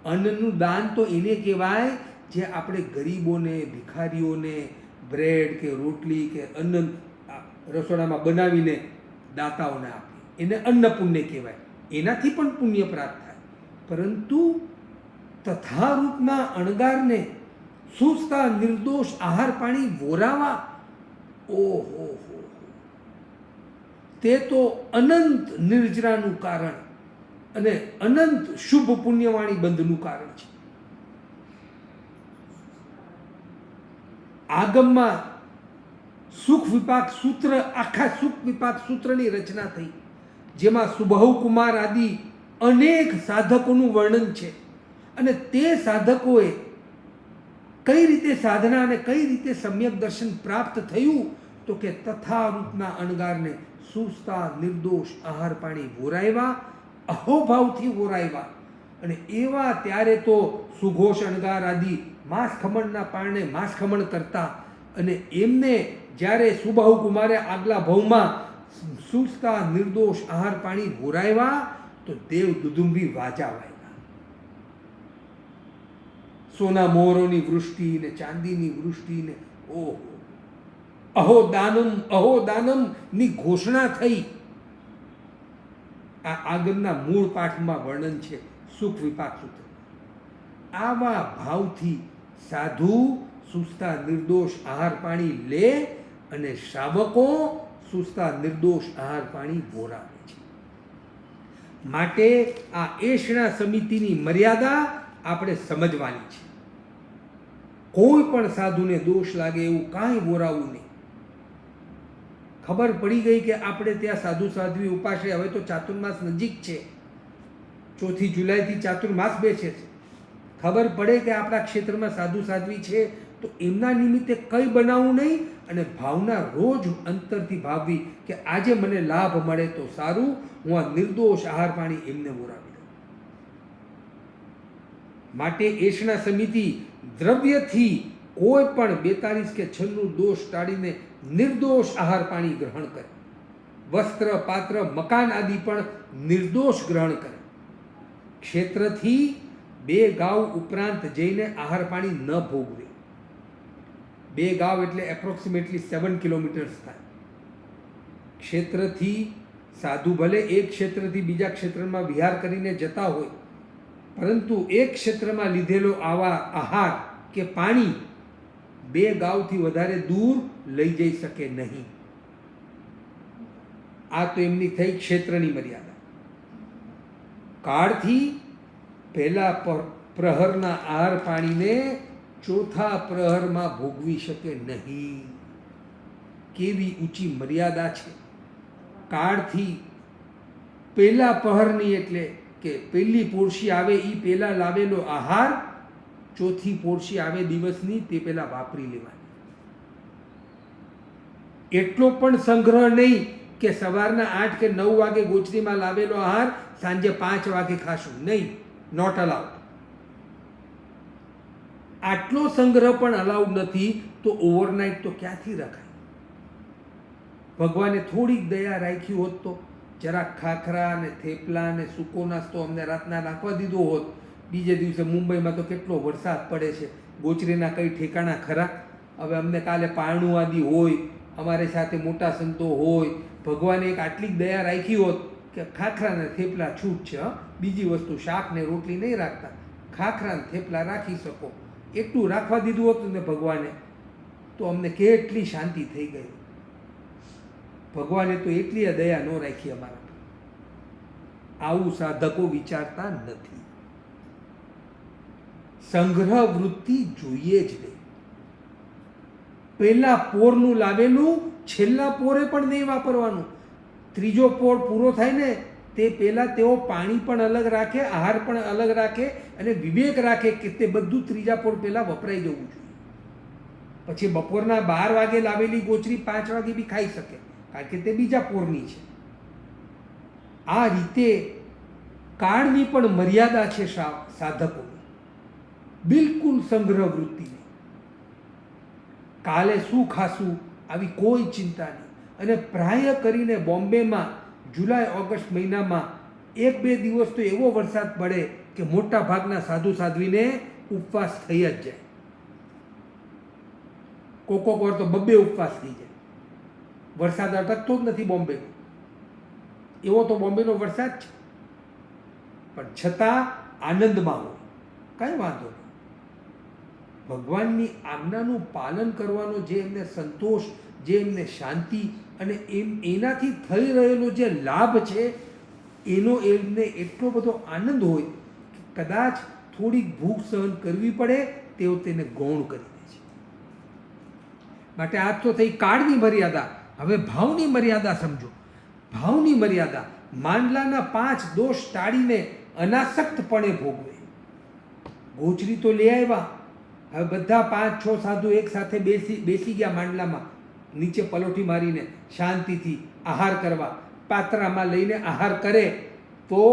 અન્નનું દાન તો એને કહેવાય જે આપણે ગરીબોને, ભિખારીઓને બ્રેડ કે રોટલી કે અન્ન રસોડામાં બનાવીને દાતાઓને આપીએ, એને અન્ન પુણ્ય કહેવાય. એનાથી પણ પુણ્ય પ્રાપ્ત થાય. પરંતુ તથારૂપના અણગારને સુસ્તા નિર્દોષ આહાર પાણી વોરાવા, ઓહો, તે તો અનંત નિર્જરાનું કારણ અને અનંત શુભ પુણ્યવાણી બંધનું કારણ છે. આગમમાં સુખ વિપાક સૂત્ર, આખા સુખ વિપાક સૂત્રની રચના થઈ, જેમાં સુબહુ કુમાર આદિ અનેક સાધકોનું વર્ણન છે. અને તે સાધકોએ કઈ રીતે સાધના અને કઈ રીતે સમ્યક દર્શન પ્રાપ્ત થયું તો કે તથારૂપના અણગારને સુસ્તા નિર્દોષ આહાર પાણી વોરાવ્યા, અહોભાવથી વોરાવ્યા. અને એવા ત્યારે તો સુઘોષ અણગાર આદિ માંસ ખમણના પારણે માંસ ખમણ કરતા. અને એમને જ્યારે સુબાહુ કુમારે આગલા ભવમાં સુસ્તા નિર્દોષ આહાર પાણી વોરાવ્યા તો દેવ દુદુંબી વાજા વાવ્યા. સોના મોહરોની વૃષ્ટિ ને ચાંદીની વૃષ્ટિ ને ઓહો, અહો દાનમ ની ઘોષણા થઈ. આ આગળના મૂળ પાઠમાં વર્ણન છે સુખ વિપાક સૂત્ર. આવા ભાવથી સાધુ સુસ્તા નિર્દોષ આહાર પાણી લે અને શ્રાવકો સુસ્તા નિર્દોષ આહાર પાણી બોરાવે છે. માટે આ એષણા સમિતિની મર્યાદા આપણે સમજવાની છે. કોઈ પણ સાધુને દોષ લાગે એવું કાંઈ બોરાવું નહીં. ખબર પડી ગઈ કે આપણે ત્યાં સાધુ સાધ્વી ઉપાસે, હવે તો ચાતુર્માસ નજીક છે, 4 જુલાઈથી ચાતુર્માસ બેસે છે. ખબર પડે કે આપણા ક્ષેત્રમાં સાધુ સાધ્વી છે તો એમના નિમિત્તે કંઈ બનાવવું નહીં અને ભાવના રોજ અંતરથી ભાવવી કે આજે મને લાભ મળે તો સારું, હું આ નિર્દોષ આહાર પાણી એમને બોરાવી દઉં. માટે એષણા સમિતિ દ્રવ્યથી કોઈ પણ 42 કે 96 દોષ ટાળીને નિર્દોષ આહાર પાણી ગ્રહણ કરે. વસ્ત્ર પાત્ર મકાન આદિ પણ નિર્દોષ ગ્રહણ કરે. ક્ષેત્રથી 2 ગાંવ ઉપરાંત જઈને આહાર પાણી ન ભોગવે. 2 ગાંવ એટલે એપ્રોક્સિમેટલી 7 કિલોમીટર્સ થાય. ક્ષેત્રથી સાધુ ભલે એક ક્ષેત્રથી બીજા ક્ષેત્રમાં વિહાર કરીને જતા હોય, પરંતુ એક ક્ષેત્રમાં લીધેલો આવા આહાર કે પાણી 2 ગાંવથી વધારે દૂર લઈ જઈ શકે નહીં. આ તો એમની થઈ ક્ષેત્રની મર્યાદા. કાળથી પહેલા પ્રહરના આહાર પાણીને ચોથા પ્રહરમાં ભોગવી શકે નહીં. કેવી ઊંચી મર્યાદા છે. કાળથી પહેલા પ્રહરની એટલે કે પહેલી પોળશી આવે એ પહેલાં લાવેલો આહાર ચોથી પોળશી આવે દિવસની તે પહેલાં વાપરી લેવાની. એટલો પણ સંગ્રહ નહીં કે સવારના 8 કે 9 વાગે ગોચરીમાં લાવેલો આહાર સાંજે 5 વાગે ખાશું, નહીં, નોટ અલાઉડ. આટલો સંગ્રહ પણ અલાઉડ નથી તો ઓવરનાઇટ તો ક્યાંથી રખાય? ભગવાને થોડીક દયા રાખી હોત તો જરાક ખાખરા અને થેપલા અને સૂકો નાસ્તો અમને રાતના રાખવા દીધો હોત. બીજે દિવસે મુંબઈમાં તો કેટલો વરસાદ પડે છે, ગોચરીના કંઈ ઠેકાણા ખરા? હવે અમને કાલે પારણું આદિ હોય, અમારી સાથે મોટા સંતો હોય, ભગવાને એક આટલી દયા રાખી હોત કે ખાખરા ને થેપલા છૂટ છે, બીજી વસ્તુ શાક ને રોટલી નહીં રાખતા, ખાખરા ને થેપલા રાખી શકો, એટલું રાખવા દીધું હોતું ને ભગવાને તો અમને કેટલી શાંતિ થઈ ગઈ. ભગવાને તો એટલી દયા ન રાખી અમારા પર. આવું સાધકો વિચારતા નથી. સંગ્રહ વૃત્તિ જોઈએ જ નહીં. પહેલા પોરનું લાવેલું છેલ્લા પોરે પણ નહીં વાપરવાનું. ત્રીજો પોર પૂરો થાય ને તે પહેલાં તેઓ પાણી પણ અલગ રાખે, આહાર પણ અલગ રાખે અને વિવેક રાખે કે તે બધું ત્રીજા પોર પહેલાં વપરાઈ જવું જોઈએ. પછી બપોરના 12 વાગે લાવેલી ગોચરી 5 વાગે બી ખાઈ શકે, કારણ કે તે બીજા પોરની છે. આ રીતે કાળની પણ મર્યાદા છે સાધકોની. બિલકુલ સંગ્રહ વૃત્તિ નહીં. કાલે શું ખાશું આવી કોઈ ચિંતા નહીં. અને પ્રાય કરીને બોમ્બેમાં જુલાઈ ઓગસ્ટ મહિનામાં 1-2 દિવસ તો એવો વરસાદ પડે કે મોટા ભાગના સાધુ સાધ્વીને ઉપવાસ થઈ જ જાય. કોક વાર તો 2 ઉપવાસ થઈ જાય. વરસાદ અટકતો જ નથી બોમ્બેનો. એવો તો બોમ્બેનો વરસાદ છે, પણ છતાં આનંદમાં હોય, કાંઈ વાંધો નહીં. ભગવાનની આજ્ઞાનું પાલન કરવાનો જે એમને સંતોષ, જે એમને શાંતિ અને એનાથી થઈ રહેલો જે લાભ છે એનો એમને એટલો બધો આનંદ હોય કે કદાચ થોડીક ભૂખ સહન કરવી પડે તેઓ તેને ગૌણ કરી દે છે. માટે આ તો થઈ કાળની મર્યાદા. હવે ભાવની મર્યાદા સમજો. ભાવની મર્યાદા માંડલાના 5 દોષ ટાળીને અનાસક્તપણે ભોગવે. ગોચરી તો લઈ આવ્યા, હવે બધા 5-6 સાધુ એક સાથે બેસી ગયા માંડલામાં, નીચે પલોઠી મારીને શાંતિથી આહાર કરવા. પાત્રામાં લઈને આહાર કરે તો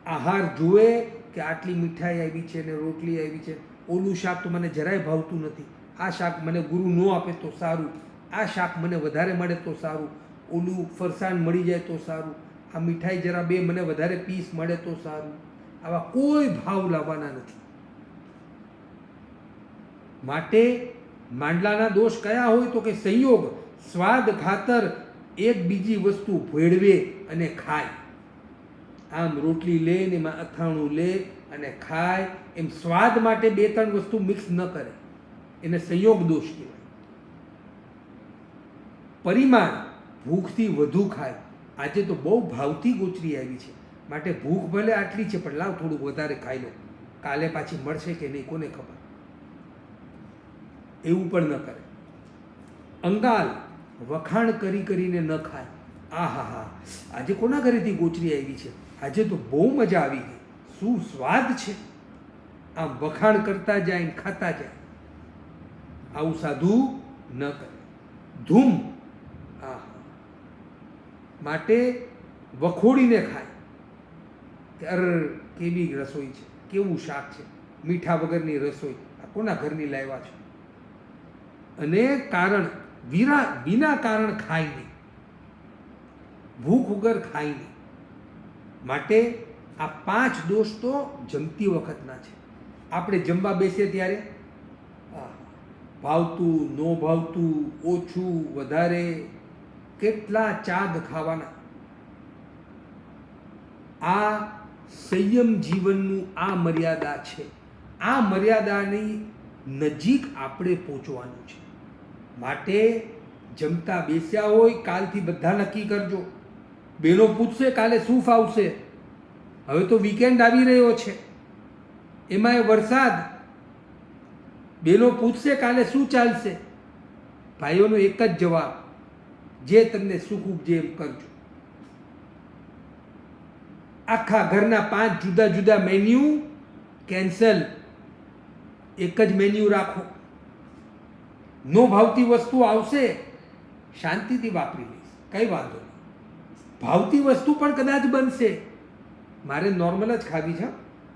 આહાર જુએ કે આટલી મીઠાઈ આવી છે ને રોટલી આવી છે, ઓલું શાક તો મને જરાય ભાવતું નથી, આ શાક મને ગુરુ ન આપે તો સારું, આ શાક મને વધારે મળે તો સારું, ઓલું ફરસાણ મળી જાય તો સારું, આ મીઠાઈ જરા 2 મને વધારે પીસ મળે તો સારું. આવા કોઈ ભાવ લાવવાના નથી. માટે માંડલાના દોષ કયા હોય તો કે સંયોગ, સ્વાદ ખાતર એક બીજી વસ્તુ ભેળવે અને ખાય. આમ રોટલી લે ને એમાં અથાણું લે અને ખાય, એમ સ્વાદ માટે 2-3 વસ્તુ મિક્સ ન કરે, એને સંયોગ દોષ કહેવાય. પરિમાણ, ભૂખથી વધુ ખાય. આજે તો બહુ ભાવથી ગોચરી આવી છે, માટે ભૂખ ભલે આટલી છે પણ લાવ થોડુંક વધારે ખાઈ લો, કાલે પાછી મળશે કે નહીં કોને ખબર. એવું પણ ન કરે. અંગાલ, વખાણ કરી કરીને ન ખાય. હા, આજે કોના ઘરેથી ગોચરી આવી છે, આજે તો બહુ મજા આવી ગઈ, શું સ્વાદ છે. આમ વખાણ કરતા જાય ને ખાતા જાય. આવું સાધુ ન કરે. ધૂમ, માટે વખોડીને ખાય કે કેવી રસોઈ છે, કેવું શાક છે, મીઠા વગરની રસોઈ, આ કોના ઘરની લાવ્યા છે. અને કારણ, વિના કારણ ખાય નહીં, ભૂખ વગર ખાય નહીં. માટે આ 5 દોષ તો જમતી વખતના છે. આપણે જમવા બેસીએ ત્યારે ભાવતું, ન ભાવતું, ઓછું, વધારે, કેટલા ચાગ ખાવાના. આ સંયમ જીવનનું આ મર્યાદા છે. આ મર્યાદાની નજીક આપણે પહોંચવાનું છે. માટે જમતા બેસ્યા હોય, કાલથી બધા નક્કી કરજો. બેનો પૂછશે કાલે શું ફાવશે. હવે તો વીકેન્ડ આવી રહ્યો છે, એમાં વરસાદ. બેનો પૂછશે કાલે શું ચાલશે. ભાઈઓનો એક જ જવાબ, જે તમને સુખ ઉપજે એમ કરજો. આખા ઘરના 5 જુદા જુદા મેન્યુ કેન્સલ, એક જ મેન્યુ રાખો. નો ભાવતી વસ્તુ આવશે, શાંતિથી વાપરી લઈશ, કંઈ વાંધો નહીં. ભાવતી વસ્તુ પણ કદાચ બનશે, મારે નોર્મલ જ ખાવી છે,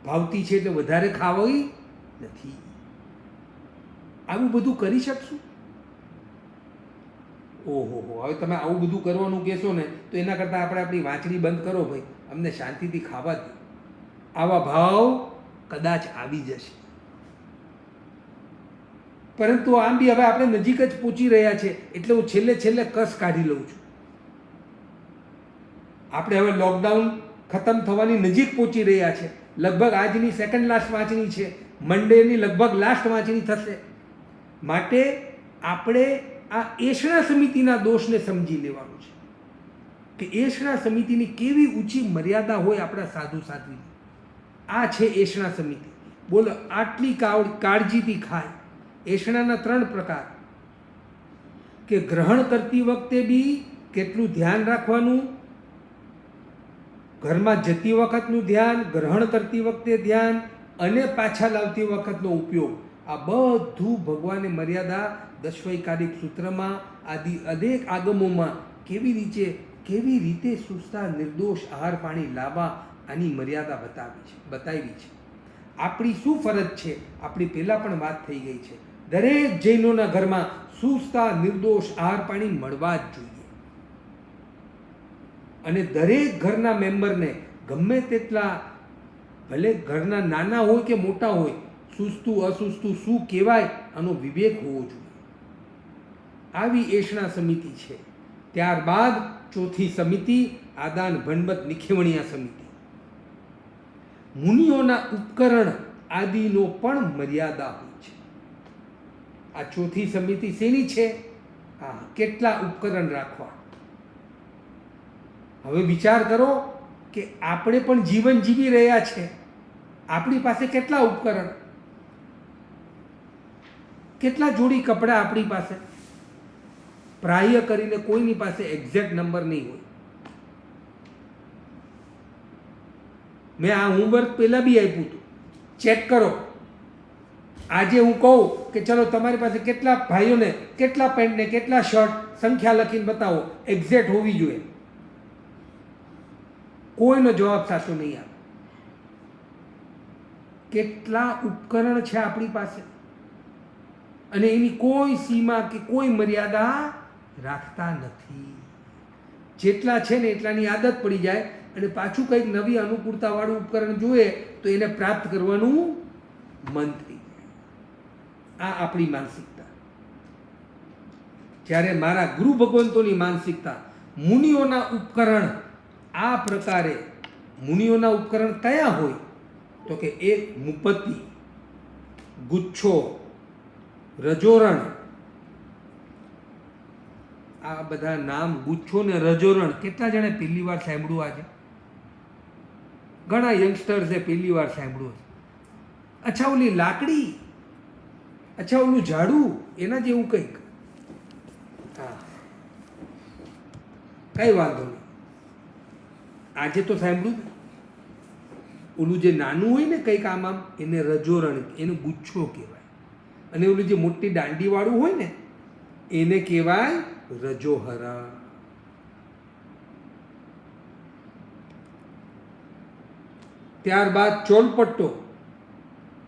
ભાવતી છે એટલે વધારે ખાવી નથી. આવું બધું કરી શકશું. ઓહો, હવે તમે આવું બધું કરવાનું કહેશો ને તો એના કરતાં આપણે આપણી વાંચણી બંધ કરો ભાઈ, અમને શાંતિથી ખાવા દો. આવા ભાવ કદાચ આવી જશે. પરંતુ આમ બી હવે આપણે નજીક જ પહોંચી રહ્યા છે, એટલે હું છેલ્લે કસ કાઢી લઉં છું. આપણે હવે લોકડાઉન ખતમ થવાની નજીક પહોંચી રહ્યા છે. લગભગ આજની સેકન્ડ લાસ્ટ વાંચણી છે, મંડેની લગભગ લાસ્ટ વાંચણી થશે. માટે આપણે આ એષણા સમિતિના દોષને સમજી લેવાનું છે કે એષણા સમિતિની કેવી ઊંચી મર્યાદા હોય આપણા સાધુ સાધ્વીની. આ છે એષણા સમિતિ. બોલો, આટલી કાળજીથી ખાય. એષણાના 3 પ્રકાર, કે ગ્રહણ કરતી વખતે બી કેટલું ધ્યાન રાખવાનું, ઘરમાં જતી વખતનું ધ્યાન, ગ્રહણ કરતી વખતે ધ્યાન, અને પાછા લાવતી વખતનો ઉપયોગ. આ બધું ભગવાને મર્યાદા દશવૈકારિક સૂત્રમાં આદિ અનેક આગમોમાં કેવી રીતે સુસ્તા નિર્દોષ આહાર પાણી લાવવા આની મર્યાદા બતાવી છે. આપણી શું ફરજ છે, આપણી પહેલાં પણ વાત થઈ ગઈ છે. દરેક જૈનોના ઘરમાં સુસ્તા નિર્દોષ આહાર પાણી મળવા જ જોઈએ. અને દરેક ઘરના મેમ્બરને ગમે તેટલા, ભલે ઘરના નાના હોય કે મોટા હોય, સુસ્તું અસુસ્તું શું કહેવાય આનો વિવેક હોવો જોઈએ. આવી એષણા સમિતિ છે. ત્યારબાદ ચોથી સમિતિ આદાન ભણબત નિખેવણિયા સમિતિ. મુનિઓના ઉપકરણ આદિનો પણ મર્યાદા હોય છે. આ ચોથી સમિતિ શેની છે? કેટલા ઉપકરણ રાખવા. હવે વિચાર કરો કે આપણે પણ જીવન જીવી રહ્યા છે, આપણી પાસે કેટલા ઉપકરણ, કેટલા જોડી કપડાં આપણી પાસે. પ્રાય કરીને કોઈની પાસે એક્ઝેક્ટ નંબર નહીં હોય. મેં આ હોમવર્ક પહેલાં બી આપ્યું હતું, ચેક કરો. આજે હું કહું કે ચલો તમારી પાસે કેટલા ભાઈઓને કેટલા પેન્ટ ને કેટલા શર્ટ, સંખ્યા લખીને બતાવો, એક્ઝેક્ટ હોવી જોઈએ. કોઈનો જવાબ સાચો નહીં આવે. કેટલા ઉપકરણ છે આપણી પાસે, અને એની કોઈ સીમા કે કોઈ મર્યાદા રાખતા નથી. જેટલા છે ને એટલાની આદત પડી જાય અને પાછું કંઈક નવી અનુકૂળતાવાળું ઉપકરણ જોઈએ તો એને પ્રાપ્ત કરવાનું મન થઈ જાય. આ આપણી માનસિકતા. જ્યારે મારા ગુરુ ભગવંતોની માનસિકતા મુનિઓના ઉપકરણ આ પ્રકારે, મુનિઓના ઉપકરણ કયા હોય તો કે એક મુપતિ, ગુચ્છો, રજોરણ. આ બધા નામ ગુચ્છો ને રજોરણ કેટલા જણે પહેલી વાર સાંભળ્યું? આજે ઘણા યંગસ્ટર્સે પહેલી વાર સાંભળ્યું છે. અચ્છા ઓલી લાકડી, અચ્છા ઓલું ઝાડું, એના જેવું કંઈક. હા, કઈ વાંધો નહીં, આજે તો સાંભળ્યું. ઓલું જે નાનું હોય ને કંઈક આમ એને રજોરણ, એને ગુચ્છો કહેવાય. અને ઓલું જે મોટી દાંડીવાળું હોય ને એને કહેવાય રજોહરા. ત્યારબાદ ચોલપટ્ટો.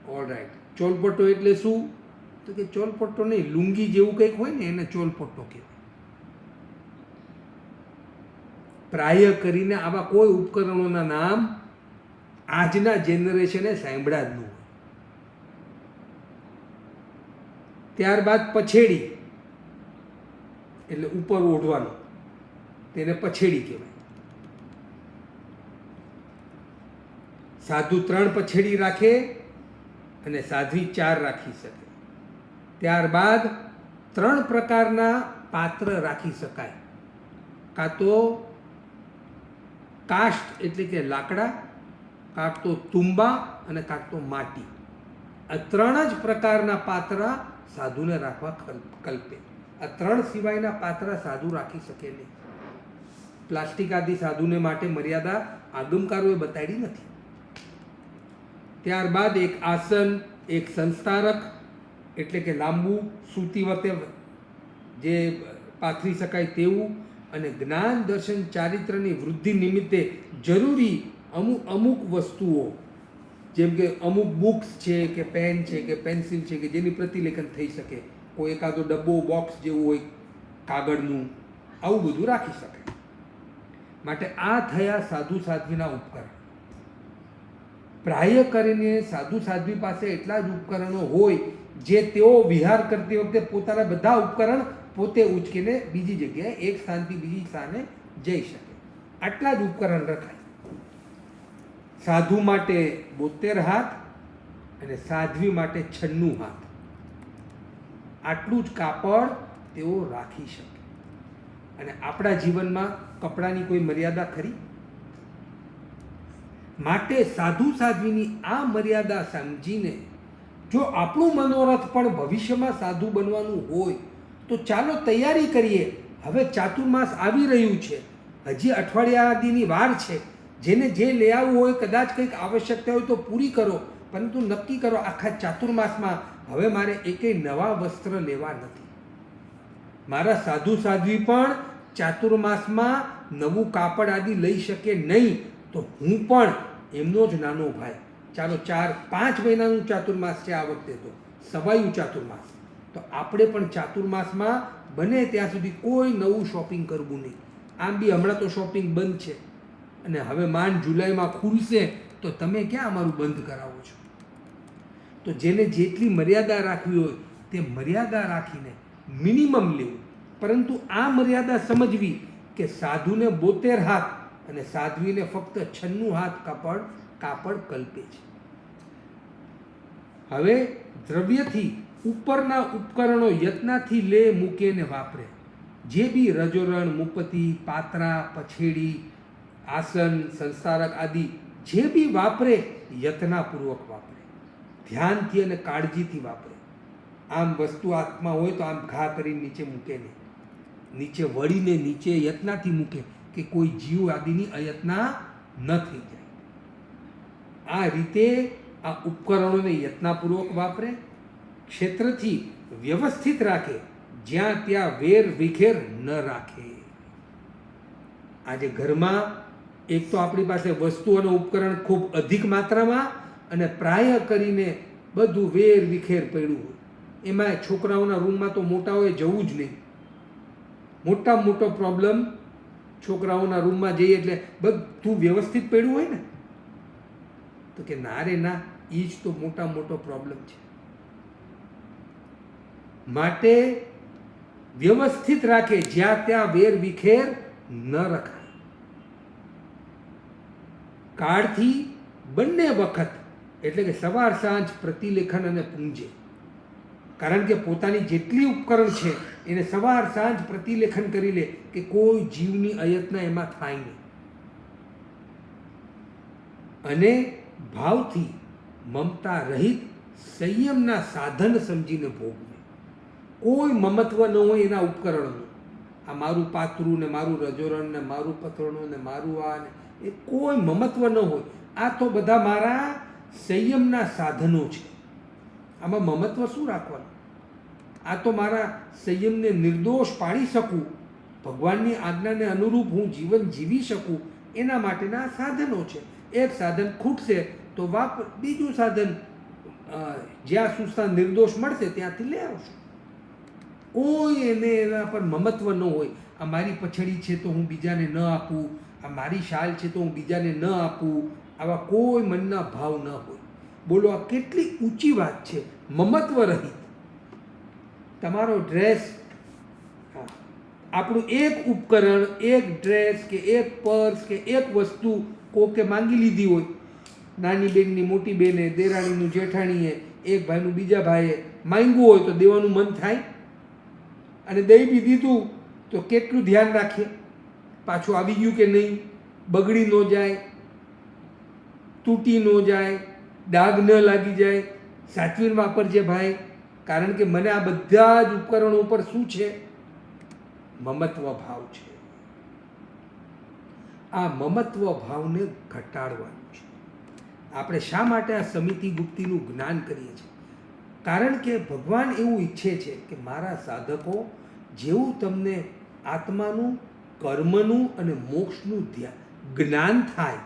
ઓલરાઈટ, ચોલપટ્ટો એટલે શું તો કે ચોલપટ્ટો નહીં, લુંગી જેવું કંઈક હોય ને એને ચોલપટ્ટો કહેવાય. પ્રાય કરીને આવા કોઈ ઉપકરણોના નામ આજના જનરેશને સાંભળ્યા જ ન હોય. ત્યારબાદ પછેડી એટલે ઉપર ઓઢવાનું, તેને પછેડી કહેવાય. સાધુ 3 પછેડી રાખે અને સાધ્વી 4 રાખી શકે. ત્યારબાદ 3 પ્રકારના પાત્ર રાખી શકાય, કાં તો કાષ્ટ એટલે કે લાકડા, કાં તો તુંબા અને કાં તો માટી. આ 3 જ પ્રકારના પાત્ર સાધુને રાખવા કલ્પે. આ 3 સિવાયના પાત્ર સાધુ રાખી શકે નહીં. પ્લાસ્ટિક આદિ સાધુને માટે મર્યાદા આગમકારોએ બતાડી નથી. ત્યારબાદ એક આસન, એક સંસ્તારક એટલે કે લાંબુ સૂતી વખતે જે પાથરી શકાય તેવું, અને જ્ઞાન દર્શન ચારિત્રની વૃદ્ધિ નિમિત્તે જરૂરી અમુક વસ્તુઓ, જેમ કે અમુક બુક્સ છે કે પેન છે કે પેન્સિલ છે કે જેની પ્રતિલેખન થઈ શકે, કોઈ એકાદો ડબ્બો બોક્સ જેવું હોય કાગળનું, આવું બધું રાખી શકાય. માટે આ થયા સાધુ સાધ્વીના ઉપકરણ. પ્રાય કરીને સાધુ સાધ્વી પાસે એટલા જ ઉપકરણો હોય જે તેઓ વિહાર કરતી વખતે પોતાના બધા ઉપકરણ પોતે ઉચકીને બીજી જગ્યાએ એક સ્થાનથી બીજી સ્થાને જઈ શકે. આટલા જ ઉપકરણ રખાય. સાધુ માટે 72 હાથ અને સાધ્વી માટે 96 હાથ. આટલું જ કાપડ તેઓ રાખી શકે. અને આપણા જીવનમાં કપડાની કોઈ મર્યાદા ખરી? માટે સાધુ સાધ્વીની આ મર્યાદા સમજીને જો આપણું મનોરથ પણ ભવિષ્યમાં સાધુ બનવાનું હોય તો ચાલો તૈયારી કરીએ. હવે ચાતુર્માસ આવી રહ્યું છે, હજી અઠવાડિયા આદિની વાર છે. જેને જે લઈ આવવું હોય, કદાચ કંઈક આવશ્યકતા હોય તો પૂરી કરો, પરંતુ નક્કી કરો આખા ચાતુર્માસમાં હવે મારે એકેય નવા વસ્ત્ર લેવા નથી. મારા સાધુ સાધ્વી પણ ચાતુર્માસમાં નવું કાપડ આદિ લઈ શકે નહીં, તો હું પણ એમનો જ નાનો ભાઈ. ચાલો 4-5 મહિનાનું ચાતુર્માસ છે આ વખતે, તો સવાયું ચાતુર્માસ. તો આપણે પણ ચાતુર્માસમાં બને ત્યાં સુધી કોઈ નવું શોપિંગ કરવું નહીં. આમ બી હમણાં તો શોપિંગ બંધ છે, અને હવે માંડ જુલાઈમાં ખુલશે તો તમે ક્યાં અમારું બંધ કરાવો છો? તો જેને જેટલી મર્યાદા રાખવી હોય તે મર્યાદા રાખીને મિનિમમ લેવું. પરંતુ આ મર્યાદા સમજવી કે સાધુને 72 હાથ અને સાધ્વીને ફક્ત 96 હાથ કાપડ કલ્પે છે. હવે દ્રવ્યથી ઉપરના ઉપકરણો યત્નાથી લે, મૂકે ને વાપરે. જે બી રજોરણ, મુપતિ, પાત્રા, પછેડી, આસન, સંસ્તારક આદિ જે બી વાપરે યત્નાપૂર્વક વાપરે, ધ્યાનથી અને કાળજીથી વાપરે. આમ વસ્તુ હાથમાં હોય તો આમ ઘા કરી નીચે મૂકે નહીં, નીચે વળીને નીચે યત્નાથી મૂકે કે કોઈ જીવ આદિની અયત્ના ન થઈ જાય. આ રીતે આ ઉપકરણોને યત્નાપૂર્વક વાપરે, ક્ષેત્રથી વ્યવસ્થિત રાખે, જ્યાં ત્યાં વેર વિખેર ન રાખે. આજે ઘરમાં એક તો આપણી પાસે વસ્તુ અને ઉપકરણ ખૂબ અધિક માત્રામાં અને પ્રાય કરીને બધું વેર વિખેર પડ્યું હોય. એમાં છોકરાઓના રૂમમાં તો મોટાઓએ જવું જ નહીં. મોટામાં મોટો પ્રોબ્લેમ છોકરાઓના રૂમમાં જઈએ એટલે બધું વ્યવસ્થિત પડ્યું હોય ને, તો કે ના રે ના, એ જ તો મોટામાં મોટો પ્રોબ્લેમ છે. માટે વ્યવસ્થિત રાખે, જ્યાં ત્યાં વેર વિખેર ન રખાય. કાળથી બંને વખત એટલે કે સવાર સાંજ પ્રતિલેખન અને પૂંજે. કારણ કે પોતાની જેટલી ઉપકરણ છે એને સવાર સાંજ પ્રતિલેખન કરી લે કે કોઈ જીવની અયત્ના એમાં થાય નહીં. અને ભાવથી મમતા રહિત સંયમના સાધન સમજીને ભોગવે. કોઈ મમત્વ ન હોય એના ઉપકરણનું. આ મારું પાતળું ને મારું રજોરણ ને મારું પતળું ને મારું આ ને એ કોઈ મમત્વ ન હોય. આ તો બધા મારા સંયમના સાધનો છે. આમાં મમત્વ શું રાખવાનું? આ તો મારા સંયમને નિર્દોષ પાડી શકું, ભગવાનની આજ્ઞાને અનુરૂપ હું જીવન જીવી શકું એના માટેના સાધનો છે. એક સાધન ખૂટશે તો બીજું સાધન જ્યાં સુસ્તા નિર્દોષ મળશે ત્યાંથી લઈ આવશું. કોઈ એને એના પર મમત્વ ન હોય. આ મારી પછડી છે તો હું બીજાને ન આપું, આ મારી શાલ છે તો હું બીજાને ન આપું, આવા કોઈ મનના ભાવ ન હોય. બોલો આ કેટલી ઊંચી વાત છે. મમત્વ રહિત તમારો ડ્રેસ, આપણું એક ઉપકરણ, એક ડ્રેસ કે એક પર્સ કે એક વસ્તુ કોકે માંગી લીધી હોય, નાની બેનની મોટી બેને, દેરાણીનું જેઠાણીએ, એક ભાઈનું બીજા ભાઈએ માંગ્યું હોય તો દેવાનું મન થાય. અને દઈ બી દીધું તો કેટલું ધ્યાન રાખીએ પાછું આવી ગયું કે નહીં, બગડી ન જાય, તૂટી ન જાય, ડાઘ ન લાગી જાય. સાચવીને વાપરજે ભાઈ, કારણ કે મને આ બધા જ ઉપકરણો ઉપર શું છે? મમત્વ ભાવ છે. આ મમત્વ ભાવને ઘટાડવાનું છે. આપણે શા માટે આ સમિતિ ગુપ્તીનું જ્ઞાન કરીએ છીએ? કારણ કે ભગવાન એવું ઈચ્છે છે કે મારા સાધકો જેવું તમને આત્માનું, કર્મનું અને મોક્ષનું જ્ઞાન થાય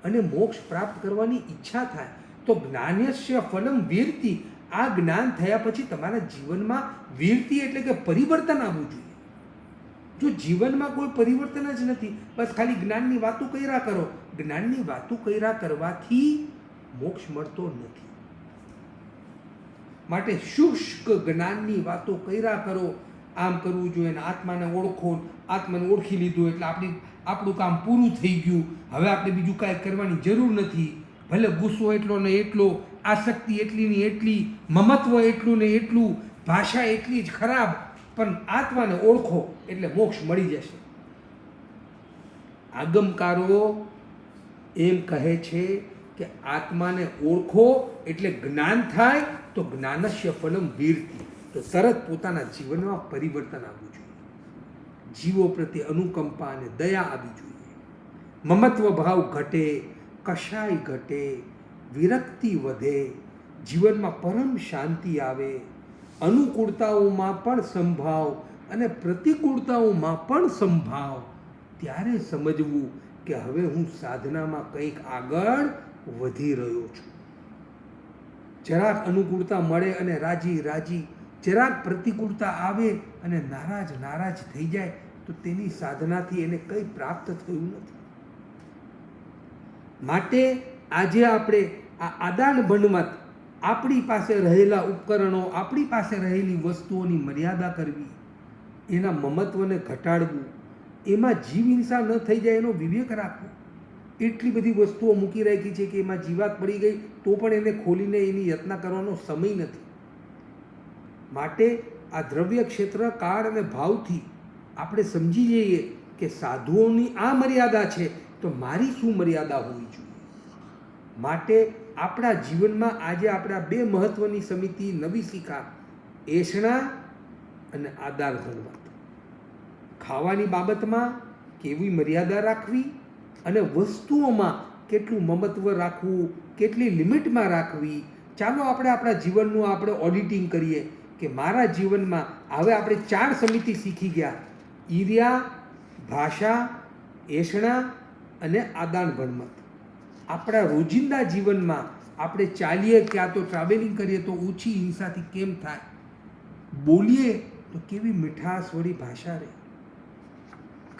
અને મોક્ષ પ્રાપ્ત કરવાની ઈચ્છા થાય તો જ્ઞાનસ્ય ફલમ વીરતિ. આ જ્ઞાન થયા પછી તમારા જીવનમાં વીરતિ એટલે કે પરિવર્તન આવવું જોઈએ. જો જીવનમાં કોઈ પરિવર્તન જ નથી, બસ ખાલી જ્ઞાનની વાતો કર્યા કરો, જ્ઞાનની વાતો કર્યા કરવાથી મોક્ષ મળતો નથી. માટે શુષ્ક જ્ઞાનની વાતો કર્યા કરો. આમ કરવું જોઈએ ને આત્માને ઓળખો, આત્માને ઓળખી લીધું એટલે આપણું કામ પૂરું થઈ ગયું, હવે આપણે બીજું કાંઈ કરવાની જરૂર નથી. ભલે ગુસ્સો એટલો ને એટલો, આસક્તિ એટલી ને એટલી, મમત્વ એટલું ને એટલું, ભાષા એટલી જ ખરાબ, પણ આત્માને ઓળખો એટલે મોક્ષ મળી જશે. આગમકારો એમ કહે છે કે આત્માને ઓળખો એટલે જ્ઞાન થાય તો જ્ઞાનસ્ય ફલમ વીરતિ. તો તરત પોતાના જીવનમાં પરિવર્તન આવવું જોઈએ. જીવો પ્રત્યે અનુકંપા અને દયા આવી જોઈએ. મમત્વ ભાવ ઘટે, કશાય ઘટે, વિરક્તિ વધે, જીવનમાં પરમ શાંતિ આવે, અનુકૂળતાઓમાં પણ સંભાવ અને પ્રતિકૂળતાઓમાં પણ સંભાવ. ત્યારે સમજવું કે હવે હું સાધનામાં કંઈક આગળ વધી રહ્યો છું. જરાક અનુકૂળતા મળે અને રાજી રાજી, જરાક પ્રતિકૂળતા આવે અને નારાજ થઈ જાય તો તેની સાધનાથી એને કંઈ પ્રાપ્ત થયું નથી. માટે આજે આપણે આ આદાન બંધમાં આપણી પાસે રહેલા ઉપકરણો, આપણી પાસે રહેલી વસ્તુઓની મર્યાદા કરવી, એના મમત્વને ઘટાડવું, એમાં જીવ હિંસા ન થઈ જાય એનો વિવેક રાખવો. એટલી બધી વસ્તુઓ મૂકી રાખી છે કે એમાં જીવાત પડી ગઈ તો પણ એને ખોલીને એની યત્ન કરવાનો સમય નથી. માટે આ દ્રવ્ય ક્ષેત્ર, કાળ અને ભાવથી આપણે સમજી જઈએ કે સાધુઓની આ મર્યાદા છે તો મારી શું મર્યાદા હોવી જોઈએ. માટે આપણા જીવનમાં આજે આપણા બે મહત્વની સમિતિ નવી શીખા, એષણા અને આદાર ધનવાદ. ખાવાની બાબતમાં કેવી મર્યાદા રાખવી અને વસ્તુઓમાં કેટલું મમત્વ રાખવું, કેટલી લિમિટમાં રાખવી. ચાલો આપણે આપણા જીવનનું આપણે ઓડિટિંગ કરીએ કે મારા જીવનમાં હવે આપણે 4 સમિતિ શીખી ગયા: ઈર્યા, ભાષા, એષણા અને આદાન ભણમત. આપણા રોજિંદા જીવનમાં આપણે ચાલીએ ક્યાં તો ટ્રાવેલિંગ કરીએ તો ઓછી હિંસાથી કેમ થાય, બોલીએ તો કેવી મીઠાશવાળી ભાષા રહે,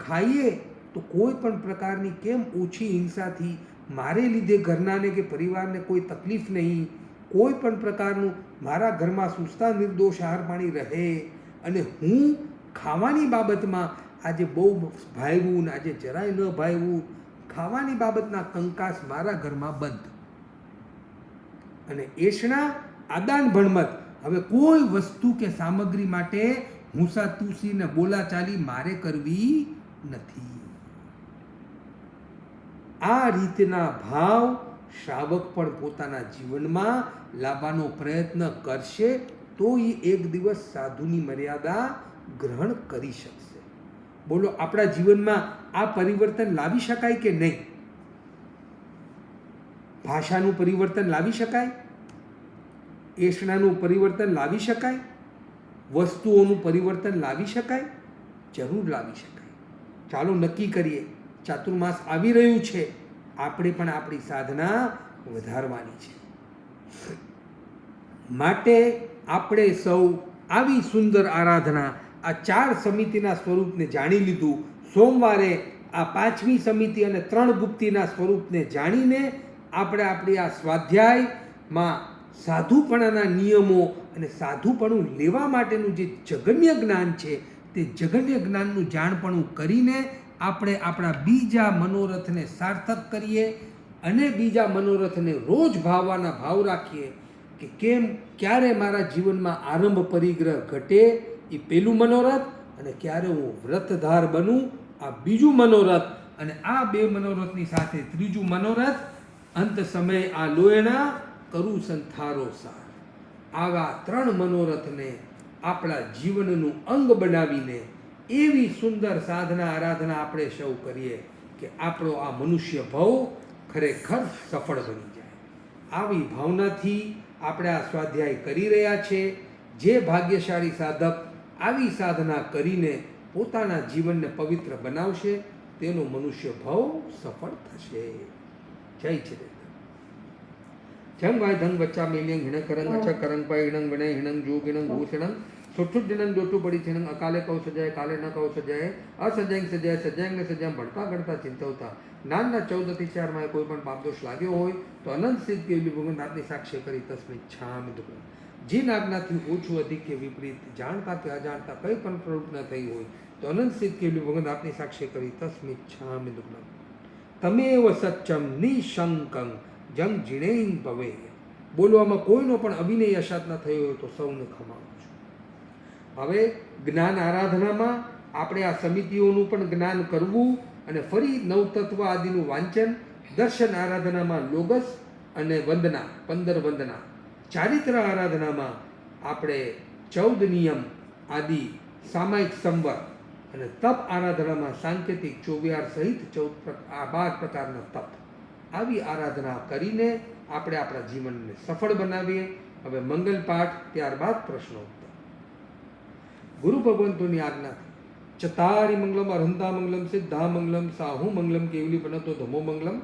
ખાઈએ તો કોઈ પણ પ્રકારની કેમ ઓછી હિંસાથી, મારે લીધે ઘરનાને કે પરિવારને કોઈ તકલીફ નહીં, કોઈ પણ પ્રકારનું મારા ઘરમાં સુસ્તા નિર્દોષ આહાર પાણી રહે અને હું ખાવાની બાબતમાં આજે બહુ ભાવ્યું ને આજે જરાય ન ભાવ્યું, ખાવાની બાબતના કંકાસ મારા ઘરમાં બંધ. અને એષણા આદાન ભણમત, હવે કોઈ વસ્તુ કે સામગ્રી માટે હુંસા તુસી ને બોલાચાલી મારે કરવી નથી. આ રીતના ભાવ શ્રાવક પણ પોતાના જીવનમાં લાવવાનો પ્રયત્ન કરશે તો એ એક દિવસ સાધુની મર્યાદા ગ્રહણ કરી શકશે. બોલો, આપણા જીવનમાં આ પરિવર્તન લાવી શકાય કે નહીં? ભાષાનું પરિવર્તન લાવી શકાય, એષણાનું પરિવર્તન લાવી શકાય, વસ્તુઓનું પરિવર્તન લાવી શકાય, જરૂર લાવી શકાય. ચાલો નક્કી કરીએ, ચાતુર્માસ આવી રહ્યું છે, આપણે પણ આપણી સાધના વધારવાની છે. માટે આપણે સૌ આવી સુંદર આરાધના, આ 4 સમિતિના સ્વરૂપને જાણી લીધું. સોમવારે આ 5મી સમિતિ અને 3 ગુપ્તિના સ્વરૂપને જાણીને આપણે આપણી આ સ્વાધ્યાયમાં સાધુપણાના નિયમો અને સાધુપણું લેવા માટેનું જે જગન્ય જ્ઞાન છે તે જગન્ય જ્ઞાનનું જાણપણું કરીને આપણે આપણા બીજા મનોરથને સાર્થક કરીએ અને બીજા મનોરથને રોજ ભાવવાના ભાવ રાખીએ કે કેમ ક્યારે મારા જીવનમાં આરંભ પરિગ્રહ ઘટે એ પહેલું મનોરથ, અને ક્યારે હું વ્રતધાર બનું આ બીજું મનોરથ, અને આ 2 મનોરથની સાથે ત્રીજું મનોરથ, અંત સમય આ લોયણા કરું સંથારો સાર. આવા 3 મનોરથને આપણા જીવનનું અંગ બનાવીને એવી સુંદર સાધના આરાધના આપણે સૌ કરીએ કે આપણો આ મનુષ્ય ભવ ખરેખર સફળ બની જાય. આવી ભાવનાથી આપણે આ સ્વાધ્યાય કરી રહ્યા છે. જે ભાગ્યશાળી સાધક આવી સાધના કરીને પોતાના જીવનને પવિત્ર બનાવશે તેનો મનુષ્ય ભવ સફળ થશે. જય શ્રી જંગ વાય ધંગ વચ્ચા મેલિયંગ હિણ કરંગ અચ્છા કરંગ પાય હિણંગ વિનય હિણંગ જોગ હિણંગ ભૂષણંગ છોટું જનંગ જોટું પડી છિણંગ અકાલે કૌ સજાય કાલે ન કૌ સજાય અસજ્જંગ સજાય સજ્જંગ ને સજ્જંગ ભણતા ગણતા ચિંતવતા નાનના 14 થી 4 માં કોઈ પણ પાપદોષ લાગ્યો હોય તો અનંત સિદ્ધ કેવલી ભગવંતની સાક્ષ્ય કરી તસ્મિત છામિ દુઃખ. જે આજ્ઞાથી ઓછું અધિક કે વિપરીત જાણતા કે અજાણતા કંઈ પણ પ્રવૃત્તિ ન થઈ હોય તો અનંત સિદ્ધ કેવલી ભગવંત આપની સાક્ષ્ય કરી તસ્મિત છામિ દુઃખ. તમેવ સચ્ચમ નિશંકં જંગ જીણેન ભવે. બોલવામાં કોઈનો પણ અભિનય અશાત ન થયો હોય તો સૌને ખમાવું છું. હવે જ્ઞાન આરાધનામાં આપણે આ સમિતિઓનું પણ જ્ઞાન કરવું અને ફરી નવતત્વ આદિનું વાંચન, દર્શન આરાધનામાં લોગસ અને વંદના 15 વંદના, ચારિત્ર આરાધનામાં આપણે 14 નિયમ આદિ સામાયિક સંવર અને તપ આરાધનામાં સાંકેતિક 24 સહિત 12 પ્રકારના તપ, આવી આરાધના કરીને આપણે આપણા જીવનને સફળ બનાવીએ. હવે મંગલ પાઠ, ત્યારબાદ પ્રશ્નોત્તર. ગુરુ ભગવંતોની આજ્ઞાથી ચતારી મંગલમ અરહંતા મંગલમ સિદ્ધા મંગલમ સાહુ મંગલમ કેવલી બનતો ધમો મંગલમ.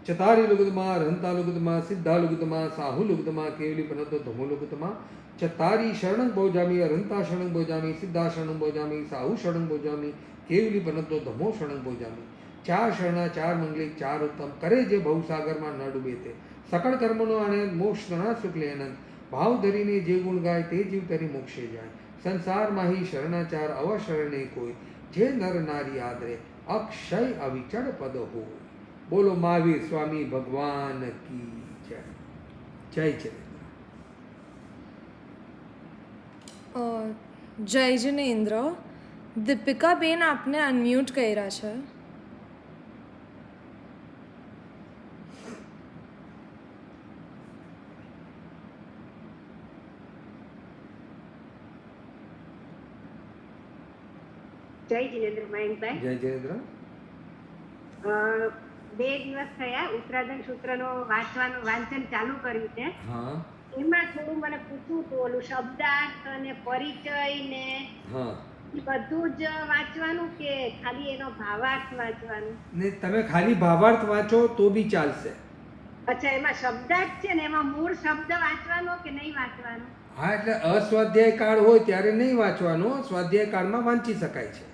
ચતારી લુગતમાં અરહંતા લુગતમાં સિદ્ધા લુગતમાં સાહુ લુગતમાં કેવલી બનતો ધમો લુગતમાં. ચતારી શરણં ભોજામી અરહંતા શરણં ભોજામી સિદ્ધા શરણં ભોજામી સાહુ શરણં ભોજામી કેવલી બનતો ધમો શરણં ભોજામી. 4 શરણા 4 મંગલિક 4 ઉત્તમ કરે જે ભવસાગરમાં ન ડૂબે તે. સકળ કર્મનો અને મોક્ષ ઘણા શુક્લે અનંત. ભાવ ધરીને જે ગુણ ગાય તે જીવ તરી મોક્ષે જાય. સંસારમાં હી શરણાચાર અવશરણે કોઈ, જે નર નારી આદરે અક્ષય અવિચળ પદ હોય. બોલો મહાવીર સ્વામી ભગવાન કી જય. જય જય જિનેન્દ્ર. દીપિકાબેન આપને અનમ્યુટ કર્યા છે. જય જિનેન્દ્ર મયંકભાઈ. જય જયેન્દ્ર. 2 દિવસ થયા ઉત્તરાધન સૂત્રનો વાંચન ચાલુ કર્યું છે. હા. એમાં થોડું મને પૂછવું હતું, ઓલું શબ્દાર્થ અને પરિચય ને હા, એ બધું જ વાંચવાનું કે ખાલી એનો ભાવાર્થ વાંચવાનું? ને તમે ખાલી ભાવાર્થ વાંચો તો બી ચાલશે. અચ્છા, એમાં શબ્દાર્થ છે ને એમાં મૂળ શબ્દ વાંચવાનો કે નહીં વાંચવાનો? હા, એટલે અસ્વાધ્યાય કાળ હોય ત્યારે નહીં વાંચવાનો, સ્વાધ્યાય કાળમાં વાંચી શકાય છે.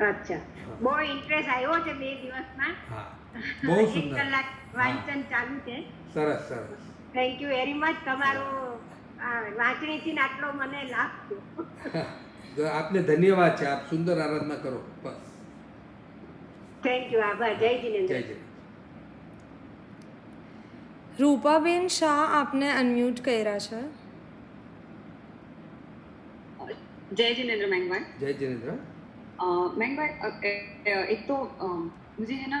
અચ્છા, બહુ ઇન્ટરેસ્ટ આવ્યો છે 2 દિવસમાં. હા, બહુ 1 સુંદર. કલાક વાંચન ચાલુ છે. સરસ સરસ. Thank you very much. તમારો વાંચણીથી આટલો મને લાભ થયો. આપને ધન્યવાદ છે. આપ સુંદર આરાધના કરો. બસ. થેન્ક યુ, આભાર. જય જિનેન્દ્ર. જય જય. રૂપાબેન શાહ આપને અનમ્યુટ કર્યા છે. जय जिनेंद्र मैंगवाई. જય જિનેન્દ્ર. मैंगवाई, एक तो मुझे है ना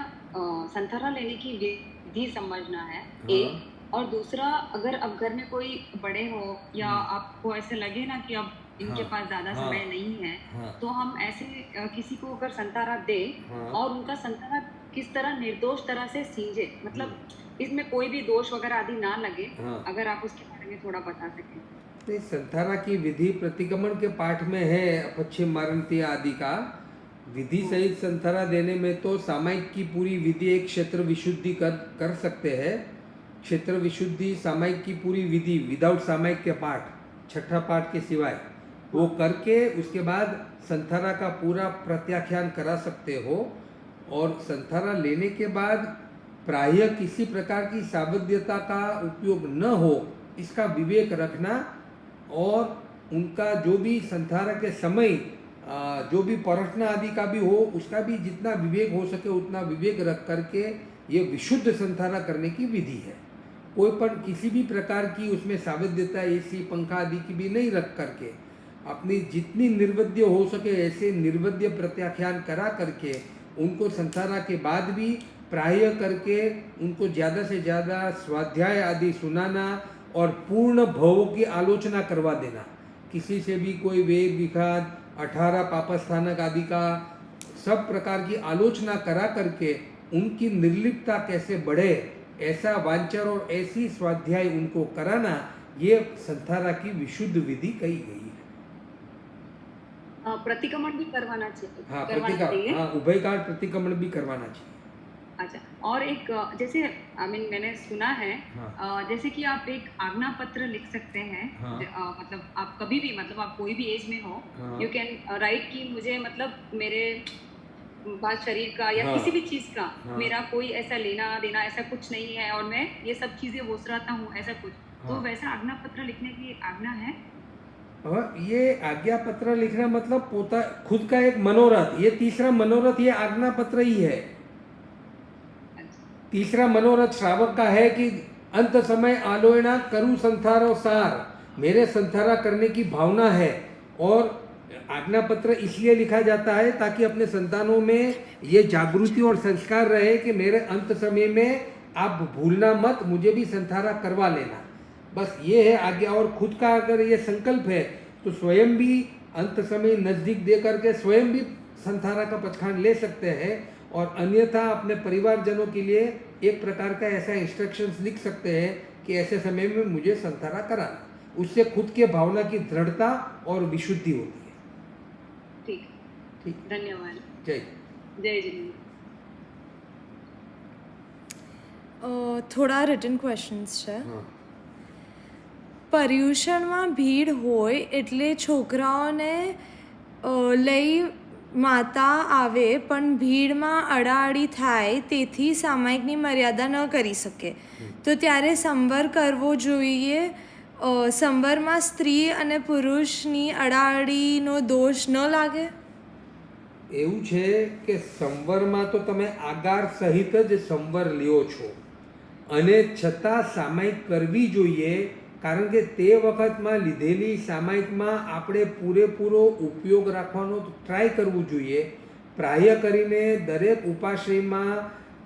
संथारा लेने की विधि समझना है, हाँ. एक. और दूसरा, अगर अब घर में कोई बड़े हो या आपको ऐसे लगे ना कि अब इनके हाँ. पास ज्यादा हाँ. समय नहीं है, हाँ. तो हम ऐसे किसी को अगर संतारा दे हाँ. और उनका संतारा किस तरह निर्दोष तरह से सींचे, मतलब इसमें कोई भी दोष वगैरह आदि ना लगे, हाँ. अगर आप उसके बारे में थोड़ा बता सकें. नहीं, संथारा की विधि प्रतिक्रमण के पाठ में है. पश्चिम मारंती आदि का विधि सहित संथारा देने में तो सामायिक की पूरी विधि एक क्षेत्र विशुद्धि कर सकते हैं. क्षेत्र विशुद्धि सामायिक की पूरी विधि विदाउट सामायिक के पाठ, छठा पाठ के सिवाय, वो करके उसके बाद संथारा का पूरा प्रत्याख्यान करा सकते हो. और संथारा लेने के बाद प्रायः किसी प्रकार की सावध्यता का उपयोग न हो, इसका विवेक रखना. और उनका जो भी संथारा के समय जो भी परखना आदि का भी हो, उसका भी जितना विवेक हो सके उतना विवेक रख करके ये विशुद्ध संथारा करने की विधि है. कोई पर किसी भी प्रकार की उसमें सावध्यता एसी पंखा आदि की भी नहीं रख करके अपनी जितनी निर्वद्य हो सके ऐसे निर्वद्य प्रत्याख्यान करा करके उनको संथारा के बाद भी प्राय करके उनको ज़्यादा से ज़्यादा स्वाध्याय आदि सुनाना और पूर्ण भावों की आलोचना करवा देना. किसी से भी कोई वेद विखाद 18 पापस्थानक आदि का सब प्रकार की आलोचना करा करके उनकी निर्लिप्तता कैसे बढ़े, ऐसा वांचन और ऐसी स्वाध्याय उनको कराना, ये संथारा की विशुद्ध विधि कही गई है. प्रतिक्रमण भी करवाना चाहिए. हाँ, करवाना चाहिए. हाँ, उभयकाल प्रतिक्रमण भी करवाना चाहिए. अच्छा, और एक जैसे मैंने सुना है, हाँ. जैसे कि आप एक आज्ञा पत्र लिख सकते हैं. हाँ. मतलब आप कभी भी, मतलब आप कोई भी एज में हो, हाँ. यू कैन राइट कि मुझे मतलब मेरे बात शरीर का या हाँ. किसी भी चीज का हाँ. मेरा कोई ऐसा लेना देना ऐसा कुछ नहीं है और मैं ये सब चीजें वोसराता हूँ, ऐसा कुछ. तो हाँ. वैसा आज्ञा पत्र लिखने की आज्ञा है. ये आज्ञा पत्र लिखना मतलब पोता खुद का एक मनोरथ, ये तीसरा मनोरथ ये आज्ञा पत्र ही है. तीसरा मनोरथ श्रावक का है कि अंत समय आलोयना करूँ संथारो सार, मेरे संथारा करने की भावना है. और आज्ञा पत्र इसलिए लिखा जाता है ताकि अपने संतानों में ये जागृति और संस्कार रहे कि मेरे अंत समय में आप भूलना मत, मुझे भी संथारा करवा लेना. बस ये है आज्ञा. और खुद का अगर ये संकल्प है तो स्वयं भी अंत समय नज़दीक दे करके स्वयं भी संथारा का पचखान ले सकते हैं. और अन्यथा अपने परिवारजनों के लिए एक प्रकार का ऐसा इंस्ट्रक्शंस लिख सकते हैं कि ऐसे समय में मुझे संथारा कराना. उससे खुद के भावना की दृढ़ता और विशुद्धि होती है. ठीक. ठीक. धन्यवाद. जय जय जिनेंद्र. થોડા રિટન ક્વેશ્ચન્સ છે. हाँ. પર્યુષણમાં ભીડ હોય એટલે છોકરાઓને લઈ માતા આવે પણ ભીડમાં અડાઅડી થાય તેથી સામાયિકની મર્યાદા ન કરી શકે, તો ત્યારે સંવર કરવો જોઈએ. સંવરમાં સ્ત્રી અને પુરુષની અડાઅડીનો દોષ ન લાગે. એવું છે કે સંવરમાં તો તમે આગાર સહિત જ સંવર લ્યો છો અને છતાં સામાયિક કરવી જોઈએ. કારણ કે તે વખતમાં લીધેલી સામાયિકમાં આપણે પૂરેપૂરો ઉપયોગ રાખવાનો ટ્રાય કરવું જોઈએ. પ્રાય કરીને દરેક ઉપાશ્રયમાં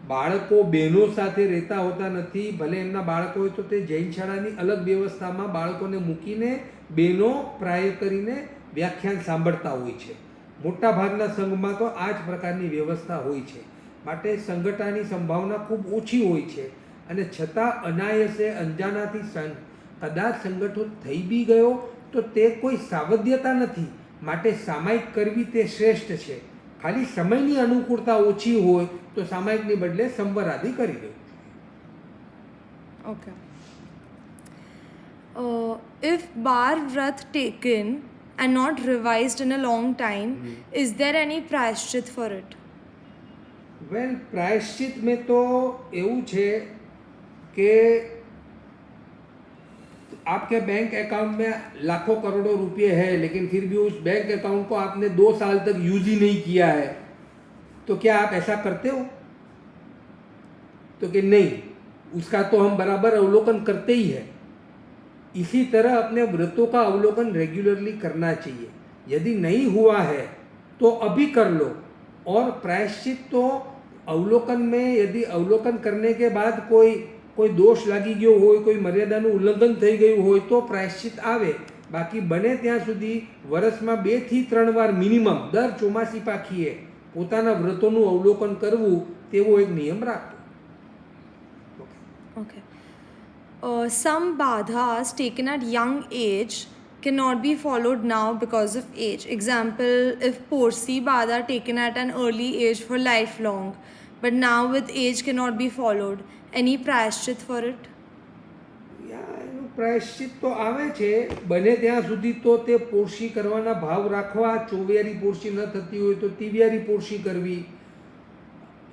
બાળકો બહેનો સાથે રહેતા હોતા નથી. ભલે એમના બાળકો હોય તો તે જૈન શાળાની અલગ વ્યવસ્થામાં બાળકોને મૂકીને બહેનો પ્રાય કરીને વ્યાખ્યાન સાંભળતા હોય છે. મોટા ભાગના સંઘમાં તો આ જ પ્રકારની વ્યવસ્થા હોય છે. માટે સંગઠનની સંભાવના ખૂબ ઓછી હોય છે. અને છતાં અનાયસે અંજાનાથી કદાચ સંગઠન થઈ બી ગયો તો તે કોઈ સાવધ્યતા નથી. માટે સામાયિક કરવી તે શ્રેષ્ઠ છે. ખાલી સમયની અનુકૂળતા ઓછી હોય તો સામાયિકની બદલે સંવર આદિ કરી દેવું. Okay. If bar vrat taken and not revised in a long time, is there any prayashchit for it? વેલ, પ્રાયશ્ચિત મેં તો એવું છે કે आपके बैंक अकाउंट में लाखों करोड़ों रुपए है, लेकिन फिर भी उस बैंक अकाउंट को आपने 2 साल तक यूज ही नहीं किया है, तो क्या आप ऐसा करते हो? तो कि नहीं, उसका तो हम बराबर अवलोकन करते ही है। इसी तरह अपने व्रतों का अवलोकन रेगुलरली करना चाहिए। यदि नहीं हुआ है तो अभी कर लो, और प्रायश्चित तो अवलोकन में, यदि अवलोकन करने के बाद કોઈ દોષ લાગી ગયો હોય, કોઈ મર્યાદાનું ઉલ્લંઘન થઈ ગયું હોય તો પ્રાયશ્ચિત આવે. બાકી બને ત્યાં સુધી વર્ષમાં 2 થી 3 વાર મિનિમમ દર ચોમાસી પાખીએ પોતાના વ્રતોનું અવલોકન કરવું, તેવો એક નિયમ રાખવો. Okay. Some badhas taken at young age cannot be followed now because of age. Example, if Porsi Badha taken at an early age for lifelong, but now with age cannot be followed. Any prayashchit for it? એનું પ્રાયશ્ચિત તો આવે છે. બને ત્યાં સુધી તો તે પોરસી કરવાના ભાવ રાખવા. ચોવિયારી પોરસી ન થતી હોય તો તિવિયારી પોરસી કરવી.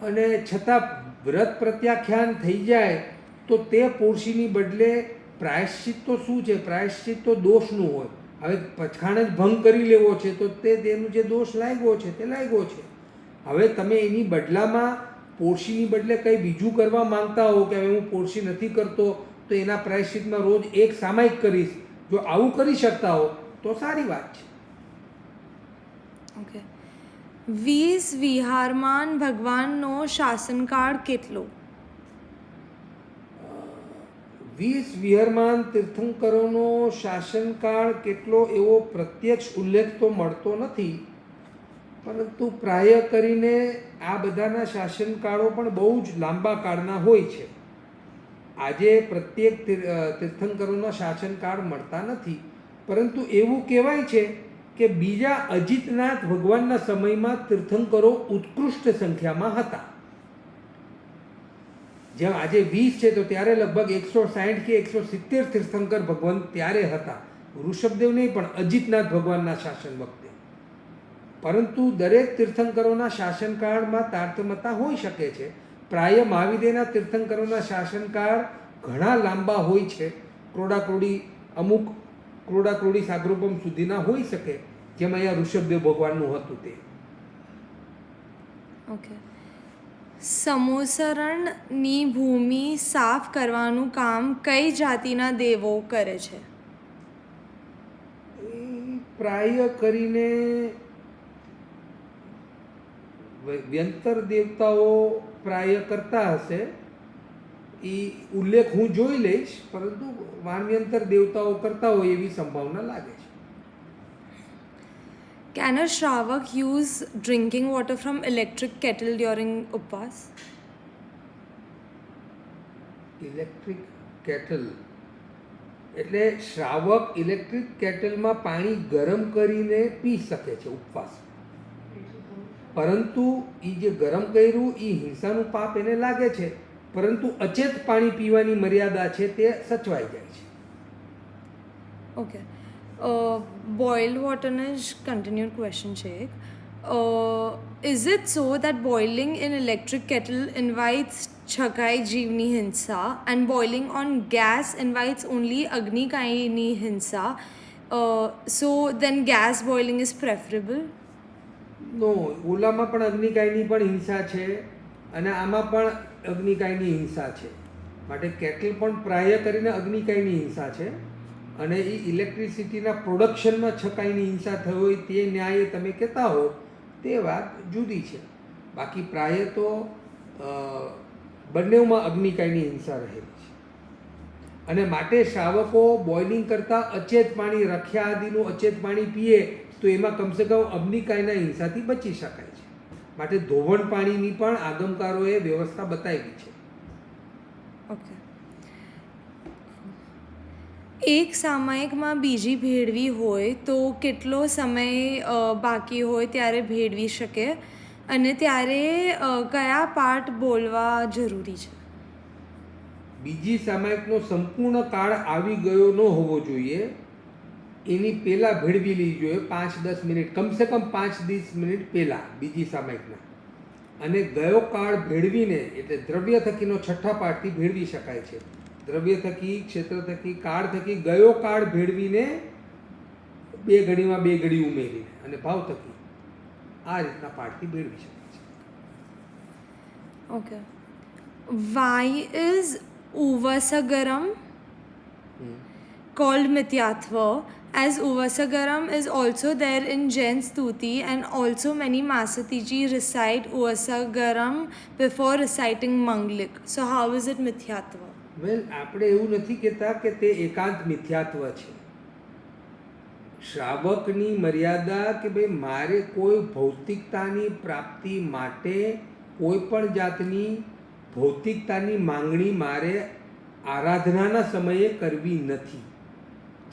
અને છતાં વ્રત પ્રત્યાખ્યાન થઈ જાય તો તે પોરસીની બદલે પ્રાયશ્ચિત તો શું છે? પ્રાયશ્ચિત તો દોષનું હોય. હવે પચખાણ જ ભંગ કરી લેવો છે તો તેનું જે દોષ લાગ્યો છે તે લાગ્યો છે. હવે તમે એની બદલામાં પોરસીની બદલે કંઈ બીજું કરવા માંગતા હો કે હવે હું પોરસી નથી કરતો તો એના પ્રાયશ્ચિતમાં રોજ એક સામાયિક કરીશ, જો આવું કરી શકતા હો તો સારી વાત છે. ઓકે. 20 વિહારમાં ભગવાનનો શાસનકાળ કેટલો? 20 વિહરમાન તીર્થંકરોનો શાસનકાળ કેટલો એવો પ્રત્યક્ષ ઉલ્લેખ તો મળતો નથી, પરંતુ પ્રાય કરીને આ બધાના શાસનકાળો પણ બહુ જ લાંબા કાળના હોય છે. આજે પ્રત્યેક તીર્થંકરોના શાસનકાળ મળતા નથી, પરંતુ એવું કહેવાય છે કે બીજા અજિતનાથ ભગવાનના સમયમાં તીર્થંકરો ઉત્કૃષ્ટ સંખ્યામાં હતા. જેમ આજે 20 છે તો ત્યારે લગભગ 160 કે 170 તીર્થંકર ભગવાન ત્યારે હતા. ઋષભદેવ નહીં, પણ અજિતનાથ ભગવાનના શાસન વખતે. પરંતુ દરેક તીર્થંકરોના શાસનકાળમાં તારતમ્યતા હોઈ શકે છે. પ્રાય મહાવિદેના તીર્થંકરોના શાસનકાળ ઘણા લાંબા હોય છે. અમુક ક્રોડાક્રોડી સાગરોપમ સુધીના હોઈ શકે, જેમ અહીંયા ઋષભદેવ ભગવાનનું હતું તે. ઓકે. સમોસરણની ભૂમિ સાફ કરવાનું કામ કઈ જાતિના દેવો કરે છે? પ્રાય કરીને વ્યંતર દેવતાઓ પ્રાય કરતા હશે. એ ઉલ્લેખ હું જોઈ લઈશ, પરંતુ વાનવ્યંતર દેવતાઓ કરતા હોય એવી સંભાવના લાગે છે. Can a Shravak use drinking water from electric kettle during Upvas? Electric kettle એટલે શ્રાવક ઇલેક્ટ્રિક કેટલમાં પાણી ગરમ કરીને પી શકે છે ઉપવાસ. પરંતુ એ જે ગરમ કર્યું એ હિંસાનું પાપ એને લાગે છે, પરંતુ અચેત પાણી પીવાની મર્યાદા છે તે સચવાઈ જાય છે. Okay. Boiled water is continued question છે. Is it so that boiling in electric kettle invites Chakai Jivni Hinsa and boiling on gas invites only Agni Kaini Hinsa? So then gas boiling is preferable? નો, ઓલામાં પણ અગ્નિકાયની પણ હિંસા છે અને આમાં પણ અગ્નિકાયની હિંસા છે. માટે કેટલ પણ પ્રાય કરીને અગ્નિકાયની હિંસા છે, અને એ ઇલેક્ટ્રિસિટીના પ્રોડક્શનમાં છકાઈની હિંસા થઈ હોય તે ન્યાયે તમે કહેતા હો તે વાત જુદી છે. બાકી પ્રાય તો બંનેમાં અગ્નિકાયની હિંસા રહેલી છે. અને માટે શ્રાવકો બોઇલિંગ કરતાં અચેત પાણી, રખ્યા આદિનું અચેત પાણી પીએ તો એમાં કમસે કમ અગ્નિકાયના હિંસાથી બચી શકાય છે. માટે ધોવણ પાણીની પણ આગમકારોએ વ્યવસ્થા બતાવી છે. ઓકે. એક સામાયિકમાં બીજી ભેળવી હોય તો કેટલો સમય બાકી હોય ત્યારે ભેળવી શકે, અને ત્યારે કયા પાઠ બોલવા જરૂરી છે? બીજી સામાયિકનો સંપૂર્ણ કાળ આવી ગયો ન હોવો જોઈએ, એની પહેલાં ભેળવી લેવી જોઈએ. 5-10 મિનિટ, કમસે કમ 5-10 મિનિટ પહેલાં બીજી સામાયિકના. અને ગયો કાળ ભેળવીને, એટલે દ્રવ્ય થકીનો છઠ્ઠા પાઠથી ભેળવી શકાય છે. દ્રવ્ય થકી, ક્ષેત્ર થકી, કાળ થકી, ગયો કાળ ભેળવીને 2 ઘડીમાં 2 ઘડી ઉમેરીને અને ભાવ થકી આ રીતના પાઠથી ભેળવી શકે છે. Okay. Why is Uvasagaram called Mithyatva, as Uvasagaram is also there in Jain Stuti, and also many Masatiji recite Uvasagaram before reciting Manglik. So how is it Mithyatva? વેલ, આપણે એવું નથી કહેતા કે તે એકાંત મિથ્યાત્વ છે. શ્રાવકની મર્યાદા કે ભાઈ મારે કોઈ ભૌતિકતાની પ્રાપ્તિ માટે કોઈ પણ જાતની ભૌતિકતાની માંગણી મારે આરાધનાના સમયે કરવી નથી.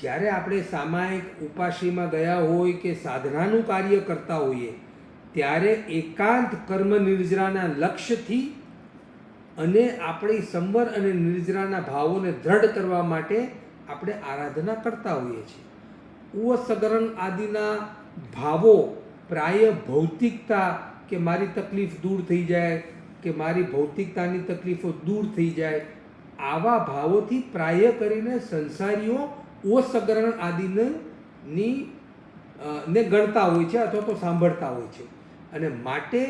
જ્યારે આપણે સામાયિક ઉપાશ્રીમાં ગયા હોય કે સાધનાનું કાર્ય કરતા હોઈએ ત્યારે એકાંત કર્મ નિર્જરાના લક્ષ્યથી અને આપણી સંવર અને નિર્જરાના ભાવોને દ્રઢ કરવા માટે આપણે આરાધના કરતા હોઈએ છીએ. ઉવસગરણ આદિના ભાવો પ્રાય ભૌતિકતા કે મારી તકલીફ દૂર થઈ જાય કે મારી ભૌતિકતાની તકલીફો દૂર થઈ જાય આવા ભાવોથી પ્રાય કરીને સંસારીઓ ઉવસગરણ આદિને ગણતા હોય છે અથવા તો સાંભળતા હોય છે. અને માટે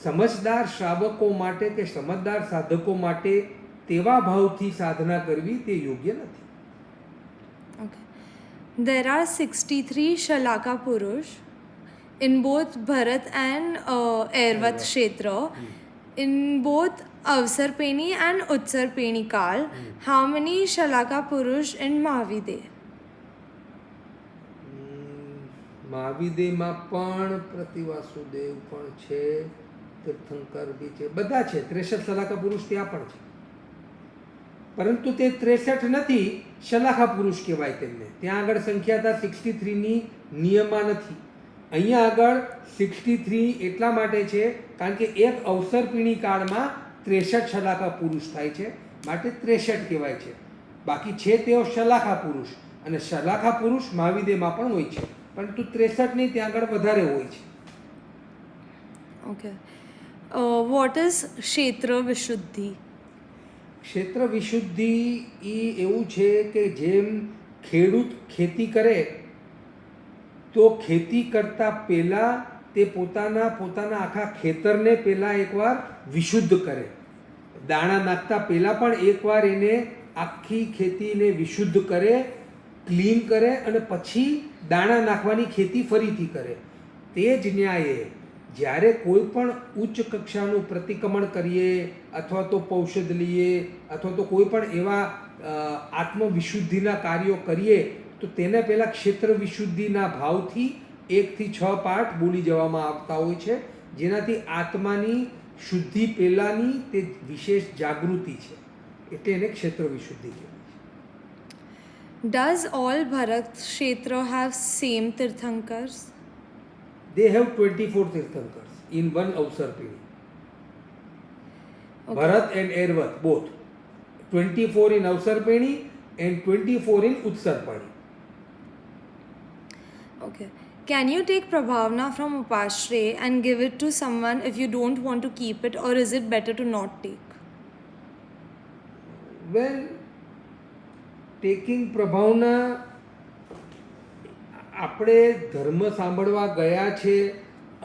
સમજદાર શ્રાવકો માટે કે સમજદાર સાધકો માટે તેવા ભાવથી સાધના કરવી તે યોગ્ય નથી. Okay. There are 63 Shalaka Purush in both Bharat and Airvat Kshetra. In both Avsarpeni and Utsarpeni Kal, how many Shalaka Purush in Mahavide? મહાવિદેયમાં પણ પ્રતિવાસુદેવ પણ છે, તીર્થંકર બી છે, બધા છે. 63 શલાકા પુરુષ ત્યાં પણ છે, પરંતુ તે 63 નથી, શલાકા પુરુષ કહેવાય તેમને. ત્યાં આગળ સંખ્યાતા 63ની નિયમમાં નથી. અહીંયા આગળ 63 એટલા માટે છે કારણ કે એક અવસરપીણી કાળમાં 63 શલાકા પુરુષ થાય છે, માટે 63 કહેવાય છે. બાકી છે તેઓ શલાકા પુરુષ, અને શલાકા પુરુષ મહાવિદેયમાં પણ હોય છે, પરંતુ 63 નહીં, ત્યાં આગળ વધારે હોય છે. Okay. What is Kshetra Vishuddhi? ક્ષેત્ર વિશુદ્ધિ એ એવું છે કે જેમ ખેડૂત ખેતી કરે તો ખેતી કરતાં પહેલાં તે પોતાના આખા ખેતરને પહેલાં એકવાર વિશુદ્ધ કરે. દાણા નાખતા પહેલાં પણ એકવાર એને આખી ખેતીને વિશુદ્ધ કરે, ક્લીન કરે, અને પછી દાણા નાખવાની ખેતી ફરીથી કરે. તે જ ન્યાયે જ્યારે કોઈ પણ ઉચ્ચ કક્ષાનું પ્રતિક્રમણ કરીએ અથવા તો પૌષધ લઈએ અથવા તો કોઈ પણ એવા આત્મવિશુદ્ધિના કાર્યો કરીએ તો તેને પહેલાં ક્ષેત્ર વિશુદ્ધિના ભાવથી 1 થી 6 પાઠ બોલી જવામાં આવતા હોય છે, જેનાથી આત્માની શુદ્ધિ પહેલાંની તે વિશેષ જાગૃતિ છે, એટલે એને ક્ષેત્ર વિશુદ્ધિ કહેવાય છે. Does all Bharat Kshetra have same Tirthankars? They have 24 તીર્થંકર્સ in one અવસરપીણી. Okay. Bharat and Airvat both. 24 in Avsarpeni and 24 in Utsarpani. Okay. Can you take Prabhavna from Upashray and give it to someone if you don't want to keep it, or is it better to not take? Well, taking Prabhavna, આપણે ધર્મ સાંભળવા ગયા છે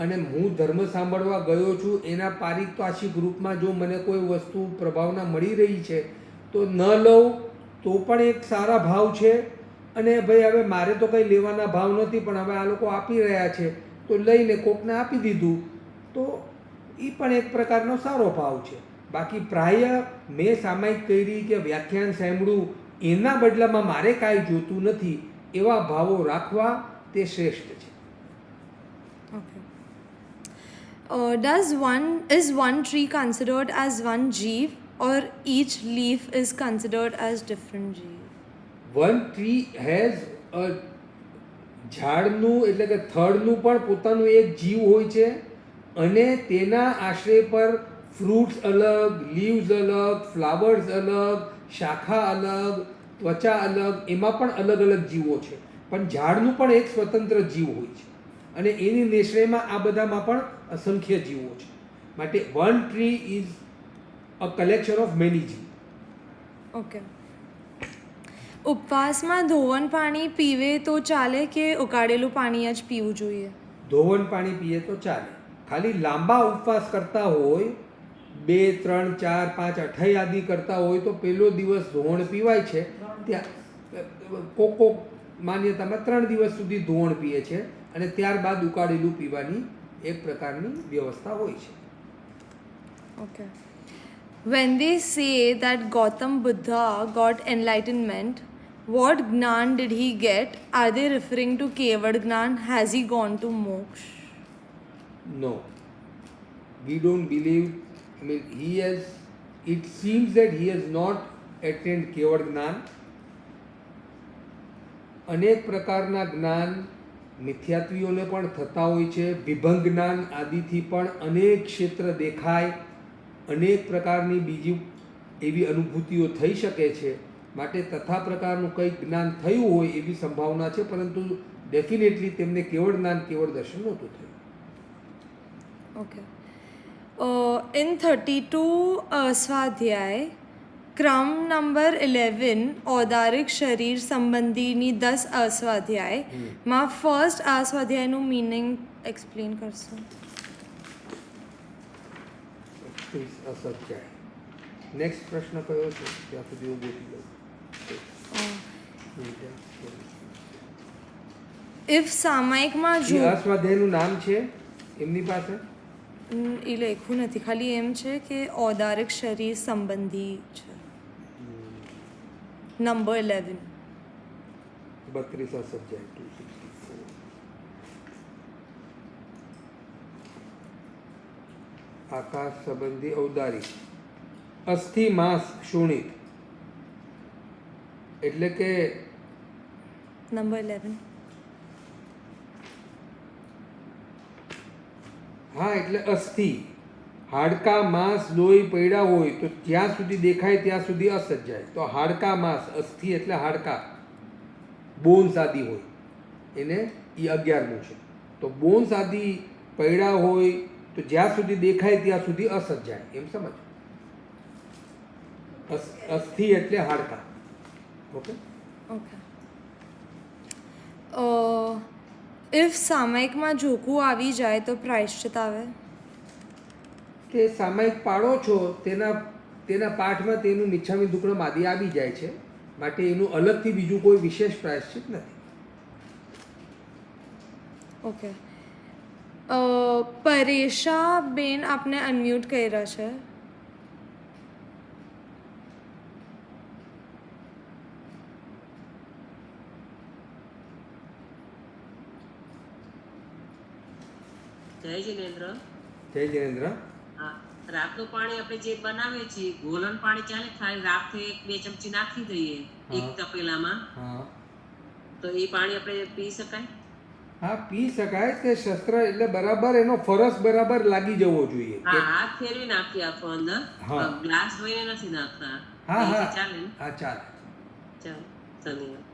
અને હું ધર્મ સાંભળવા ગયો છું, એના પારિતોષિક રૂપમાં જો મને કોઈ વસ્તુ પ્રભાવના મળી રહી છે તો ન લઉં તો પણ એક સારા ભાવ છે. અને ભાઈ હવે મારે તો કંઈ લેવાના ભાવ નથી, પણ હવે આ લોકો આપી રહ્યા છે તો લઈને કોકને આપી દીધું તો એ પણ એક પ્રકારનો સારો ભાવ છે. બાકી પ્રાય મેં સામાયિક કરી કે વ્યાખ્યાન સાંભળ્યું એના બદલામાં મારે કાંઈ જોતું નથી એવા ભાવો રાખવા તે શ્રેષ્ઠ છે. Okay. Is one tree considered as one jeev, or each leaf is considered as different jeev? One tree has a ઝાડનું એટલે કે થડનું પણ પોતાનું એક જીવ હોય છે, અને તેના આશ્રય પર ફ્રૂટ્સ અલગ, લીવ્સ અલગ, ફ્લાવર્સ અલગ, શાખા અલગ, ત્વચા અલગ, એમાં પણ અલગ અલગ જીવો છે. પણ ઝાડનું પણ એક સ્વતંત્ર જીવ હોય છે, અને એની નિશ્રયમાં આ બધામાં પણ અસંખ્ય જીવો છે. માટે one tree is a collection of many જીવ. Okay. ઉપવાસમાં ધોવન પાણી પીવે તો ચાલે કે ઉકાળેલું પાણી જ પીવું જોઈએ? ધોવન પાણી પીએ તો ચાલે. ખાલી લાંબા ઉપવાસ કરતા હોય 2, 3, 4, 5 અઠાઈ આદિ કરતા હોય તો પહેલો દિવસ ધોવણ પીવાય છે. ત્યાં કોક માન્યતામાં 3 દિવસ સુધી ધોવણ પીએ છે અને ત્યારબાદ ઉકાળેલું પીવાની એક પ્રકારની વ્યવસ્થા હોય છે. Okay. When they say that Gautam Buddha got enlightenment, what Gnan did he get? Are they referring to Kevad Gnan? Has he gone to moksha? No, we don't believe. I mean, he has. It seems that he has not attained Kevad Gnan. અનેક પ્રકારના જ્ઞાન મિથ્યાત્વીઓને પણ થતા હોય છે. વિભંગ જ્ઞાન આદિથી પણ અનેક ક્ષેત્ર દેખાય, અનેક પ્રકારની બીજી એવી અનુભૂતિઓ થઈ શકે છે. માટે તથા પ્રકારનું કંઈક જ્ઞાન થયું હોય એવી સંભાવના છે, પરંતુ ડેફિનેટલી તેમને કેવળ જ્ઞાન, કેવળ દર્શન નહોતું થયું. Okay. In 32 સ્વાધ્યાય ક્રમ નંબર 11 ઔદારિક શરીર સંબંધીની 10 અસ્વાધ્યાયમાં ફર્સ્ટ અસ્વાધ્યાયનું મિનિંગ એક્સપ્લેન કરશો? અસત્યાય. નેક્સ્ટ પ્રશ્ન કયો છે? ત્યાં સુધી હું ગોતી લઉં. ઇફ સામાયિકમાં એ જો અસ્વાધ્યાયનું નામ છે એમની પાસે? એ લખ્યું નથી, ખાલી એમ છે કે ઔદારિક શરીર સંબંધી છે. નંબર 11. 32 અસત્યાય 264. આકાશ સંબંધી ઔદારિક અસ્થિ માંસ શોણિત એટલે કે નંબર 11. હા, એટલે અસ્થિ, હાડકા માંસ લોહી પડ્યા હોય તો જ્યાં સુધી દેખાય ત્યાં સુધી અસજ્જાય. તો હાડકા માંસ, અસ્થિ એટલે હાડકા, બોન્સ આદિ હોય એને એ 11મું છે. તો બોન્સ આદિ પડ્યા હોય તો જ્યાં સુધી દેખાય ત્યાં સુધી અસજ્જાય, એમ સમજ. અસ્થિ એટલે હાડકા. ઓકે. ઓકે. ઇફ સામાયિકમાં જોખું આવી જાય તો પ્રાયશ્ચિત આવે? કે સામાયિક પાડો છો તેના પાઠમાં તેનું મિચ્છામી દુક્કડમ આદિ આવી જાય છે, માટે એનું અલગથી બીજું કોઈ વિશેષ પ્રાયશ્ચિત નથી. ઓકે. પરેશા બેન આપને અનમ્યુટ કર્યા છે. જય જિનેન્દ્ર. જય જિનેન્દ્ર. હા, રાતનું પાણી આપણે જે બનાવીએ છીએ, ગોલન પાણી ચાલે ખાલી રાતથી 1-2 ચમચી નાખી દઈએ એક તપેલામાં, હા, તો એ પાણી આપણે પી શકાય? હા, પી શકાય. તે શસ્ત્ર એટલે બરાબર એનો ફરસ બરાબર લાગી જવો જોઈએ. હા, હાથ ફેરવી નાખીએ આખો અંદર, ગ્લાસ ધોઈને નથી નાખતા. હા હા ચાલે ને? હા, ચાલે. ચાલો, ધન્યવાદ.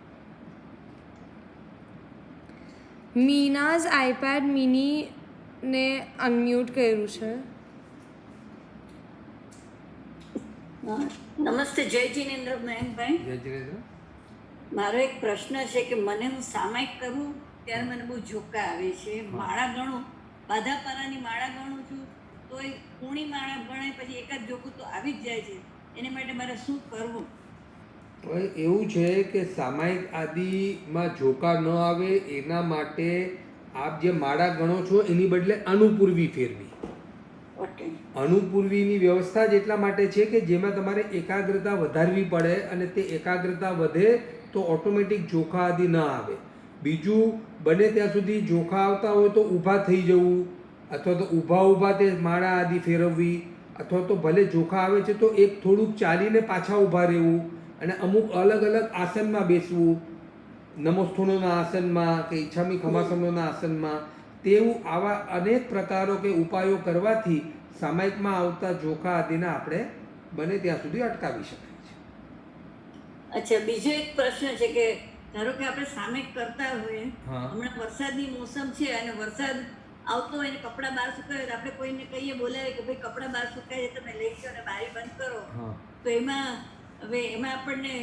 મીનાઝ આઈપેડ મિનીને અનમ્યુટ કર્યું છે. નમસ્તે. જય જિનેન્દ્ર મયંકભાઈ. જય જિનેન્દ્ર. મારો એક પ્રશ્ન છે કે મને હું સામાયિક કરું ત્યારે મને બહુ ઝોકા આવે છે. માળા ગણું, બાધાપારાની માળા ગણું છું તો એ કુણી માળા ગણાય પછી એક જ ઝોકું તો આવી જ જાય છે. એને માટે મારે શું કરવું? એવું છે કે સામાયિક આદિમાં ઝોકા ન આવે એના માટે આપ જે માળા ગણો છો એની બદલે અનુપૂર્વી ફેરવી. ઓકે. અનુપૂર્વીની વ્યવસ્થા જ એટલા માટે છે કે જેમાં તમારે એકાગ્રતા વધારવી પડે અને તે એકાગ્રતા વધે તો ઓટોમેટિક જોખા આદિ ન આવે. બીજું, બને ત્યાં સુધી જોખા આવતા હોય તો ઊભા થઈ જવું, અથવા તો ઊભા તે માળા આદિ ફેરવવી, અથવા તો ભલે જોખા આવે છે તો એક થોડુંક ચાલીને પાછા ઊભા રહેવું અને અમુક અલગ અલગ આસનમાં બેસવું, નમોસ્થાનોના આસનમાં કે ઈચ્છામી ખમાસનોના આસનમાં. તેવું આવા અનેક પ્રકારો કે ઉપાયો કરવાથી સામાયિકમાં આવતા જોખા આદિને આપણે બને ત્યાં સુધી અટકાવી શકાય છે. અચ્છા, બીજો એક પ્રશ્ન છે કે ધારો કે આપણે સામાયિક કરતા હોઈએ, હમણાં વરસાદની મોસમ છે અને વરસાદ આવતો હોય ને કપડાં બહાર સુકાય તો આપણે કોઈને કહીએ, બોલાવે કે ભાઈ કપડાં બહાર સુકાય છે તમે લઈ જાઓ અને બારી બંધ કરો, તો એમાં હવે એમાં આપણને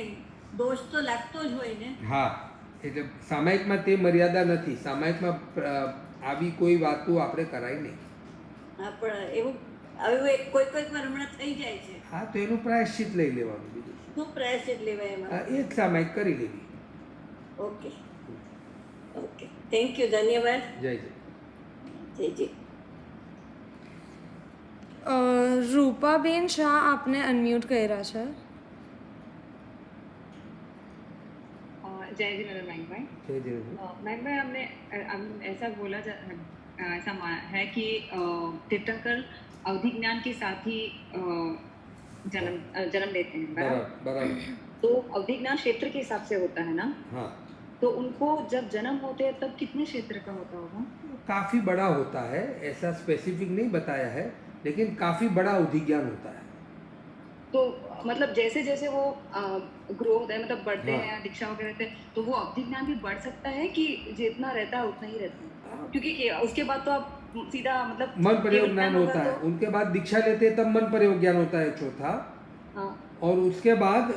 દોષ તો લાગતો જ હોય ને. હા, એટલે સામાયિકમાં તે મર્યાદા નથી. સામાયિકમાં આવી કોઈ વાતો આપણે કરાય નહીં. હા, પણ એવું હવે કોઈક વાર હમણાં થઈ જાય છે. હા, તો એનું પ્રાયશ્ચિત લઈ લેવાનું. બીજું શું પ્રાયશ્ચિત લેવાય એમાં? એ જ સામાયિક કરી લેવી. ઓકે ઓકે, થેન્ક યુ, ધન્યવાદ. જય જય. જય જય. રૂપાબેન શાહ આપને અનમ્યુટ કર્યા છે. जय जिनेन्द्र मैंग भाई। જય જય. मैंग भाई हमने ऐसा बोला ऐसा है कि तीर्थंकर अवधि ज्ञान के साथ ही जन्म लेते हैं, બરાબર बराबर? બરાબર. तो अवधि ज्ञान क्षेत्र के हिसाब से होता है ना, हाँ, तो उनको जब जन्म होते हैं तब कितने क्षेत्र का होता होगा? काफ़ी बड़ा होता है, ऐसा स्पेसिफिक नहीं बताया है, लेकिन काफ़ी बड़ा अवधिज्ञान होता है. तो मतलब जैसे जैसे वो ग्रो होता है, मतलब बढ़ते हाँ. हैं, दीक्षा वगैरह रहते हैं, तो वो अवधि ज्ञान भी बढ़ सकता है कि जितना रहता है उतना ही रहता है? क्योंकि उसके बाद तो आप सीधा मतलब मन प्रयोग केवल ज्ञान होता है. तो- उनके बाद दीक्षा लेते हैं तब मन प्रयोग ज्ञान होता है चौथा, हाँ, और उसके बाद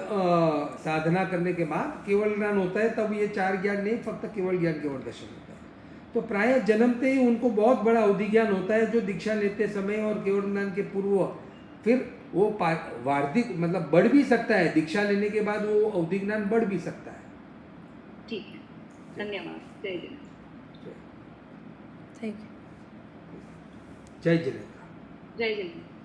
साधना करने के बाद केवल ज्ञान होता है. तब ये 4 ज्ञान नहीं, फक्त केवल ज्ञान केवल दर्शन होता है. तो प्राय जन्मते ही उनको बहुत बड़ा अवधि ज्ञान होता है, जो दीक्षा लेते समय और केवल ज्ञान के पूर्व फिर वो वार्धिक मतलब बढ़ भी सकता है. दीक्षा लेने के बाद वो अवधि ज्ञान बढ़ भी सकता है. ठीक है, धन्यवाद. जय जय. Thank you. जय जिनेन्द्र. जय जय.